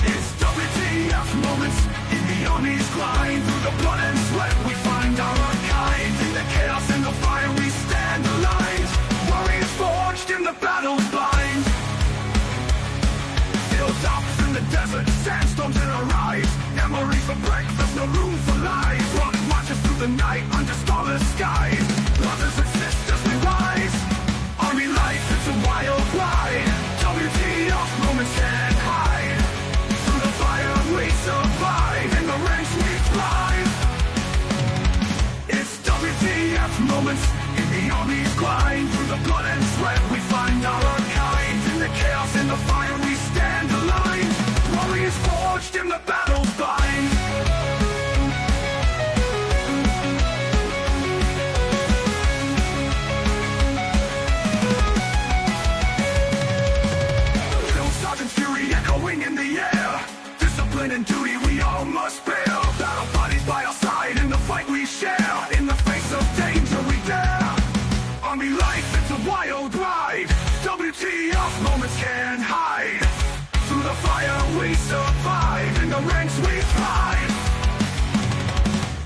[SPEAKER 3] It's WTF moments in the Army's grind. Through the blood and sweat we find our kind. In the chaos and the fire we stand aligned. Warriors forged in the battle's bind. Hilltops in the desert, sandstorms in our eyes. Memories for breakfast, no room for lies. Rock marches through the night under starless skies. Brothers and sisters, we rise. Army life, it's a wild ride. WTF moments can't hide. Through the fire we survive, in the ranks we thrive. It's WTF moments in the Army's grind. Through the blood and sweat we find our kind. In the chaos and the fire we stand aligned. Warriors forged in the battle's bind. Drill sergeant's fury echoing in the air. Discipline and duty we all must bear. Battle bodies by our side in the fight we share. In the face of danger we dare. Army life, it's a wild ride. WTF moments can't hide. Through the fire we survive, in the ranks we thrive.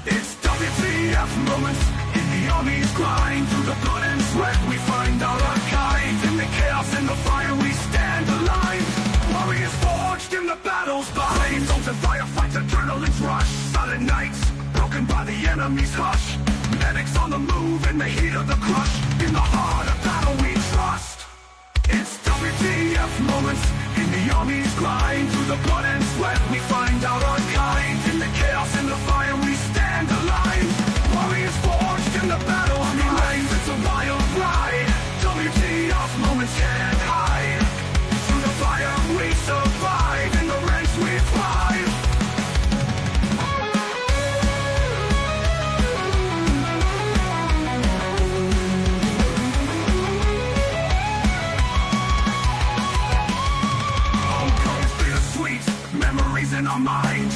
[SPEAKER 3] It's WTF moments in the Army's grind. Through the blood and sweat we find our kind. In the chaos and the fire we stand aligned. Warriors forged in the battle's bind. Zones and firefights, adrenaline's rush. Silent nights, broken by the enemy's hush. Medics on the move in the heat of the crush. In the heart of battle we trust. It's WTF moments in the Army's grind. Through the blood and sweat we find our kind. In the chaos and the fire we stand aligned. Warriors forged in the battle. Army life, it's a wild ride. WTF moments can't hide. Through the fire we survive. In the ranks we thrive. Memories in our mind.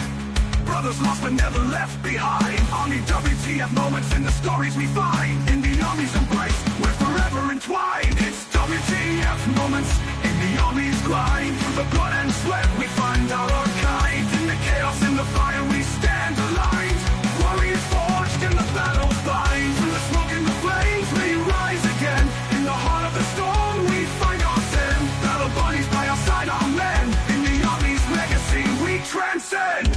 [SPEAKER 3] Brothers lost but never left behind. Army WTF moments in the stories we find. In the Army's embrace, we're forever entwined. It's WTF moments in the Army's grind. Through the blood and sweat we find our kind. In the chaos and the fire we stand aligned. Warriors forged in the battle's bind. Through the smoke and the flames we rise again. In the heart of the storm we find our sin. Battle buddies by our side, our men. In the Army's legacy we transcend.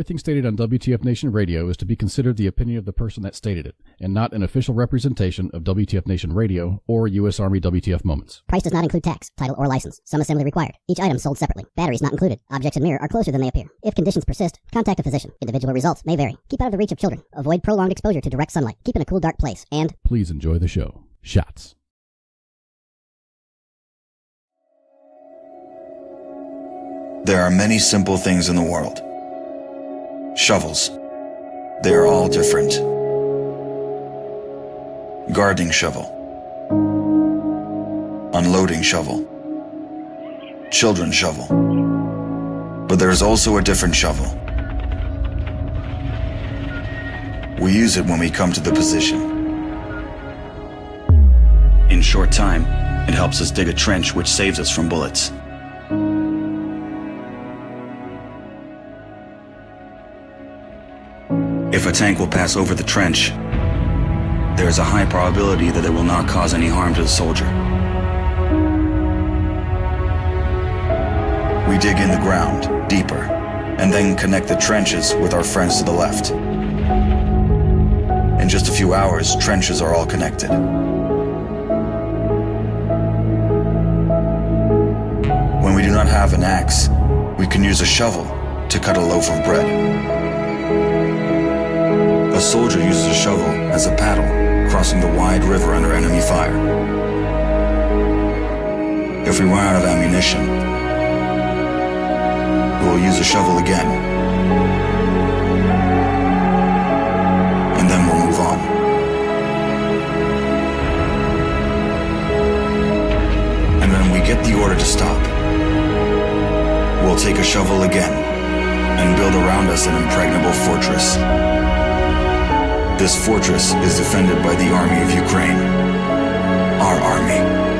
[SPEAKER 12] Everything stated on WTF Nation Radio is to be considered the opinion of the person that stated it, and not an official representation of WTF Nation Radio or U.S. Army WTF Moments.
[SPEAKER 13] Price does not include tax, title, or license. Some assembly required. Each item sold separately. Batteries not included. Objects in mirror are closer than they appear. If conditions persist, contact a physician. Individual results may vary. Keep out of the reach of children. Avoid prolonged exposure to direct sunlight. Keep in a cool, dark place. And
[SPEAKER 12] please enjoy the show. Shots.
[SPEAKER 14] There are many simple things in the world. Shovels. They are all different. Gardening shovel. Unloading shovel. Children's shovel. But there is also a different shovel. We use it when we come to the position. In short time, it helps us dig a trench which saves us from bullets. If a tank will pass over the trench, there is a high probability that it will not cause any harm to the soldier. We dig in the ground, deeper, and then connect the trenches with our friends to the left. In just a few hours, trenches are all connected. When we do not have an axe, we can use a shovel to cut a loaf of bread. A soldier uses a shovel as a paddle, crossing the wide river under enemy fire. If we run out of ammunition, we will use a shovel again, and then we'll move on. And when we get the order to stop, we'll take a shovel again and build around us an impregnable fortress. This fortress is defended by the Army of Ukraine, our army.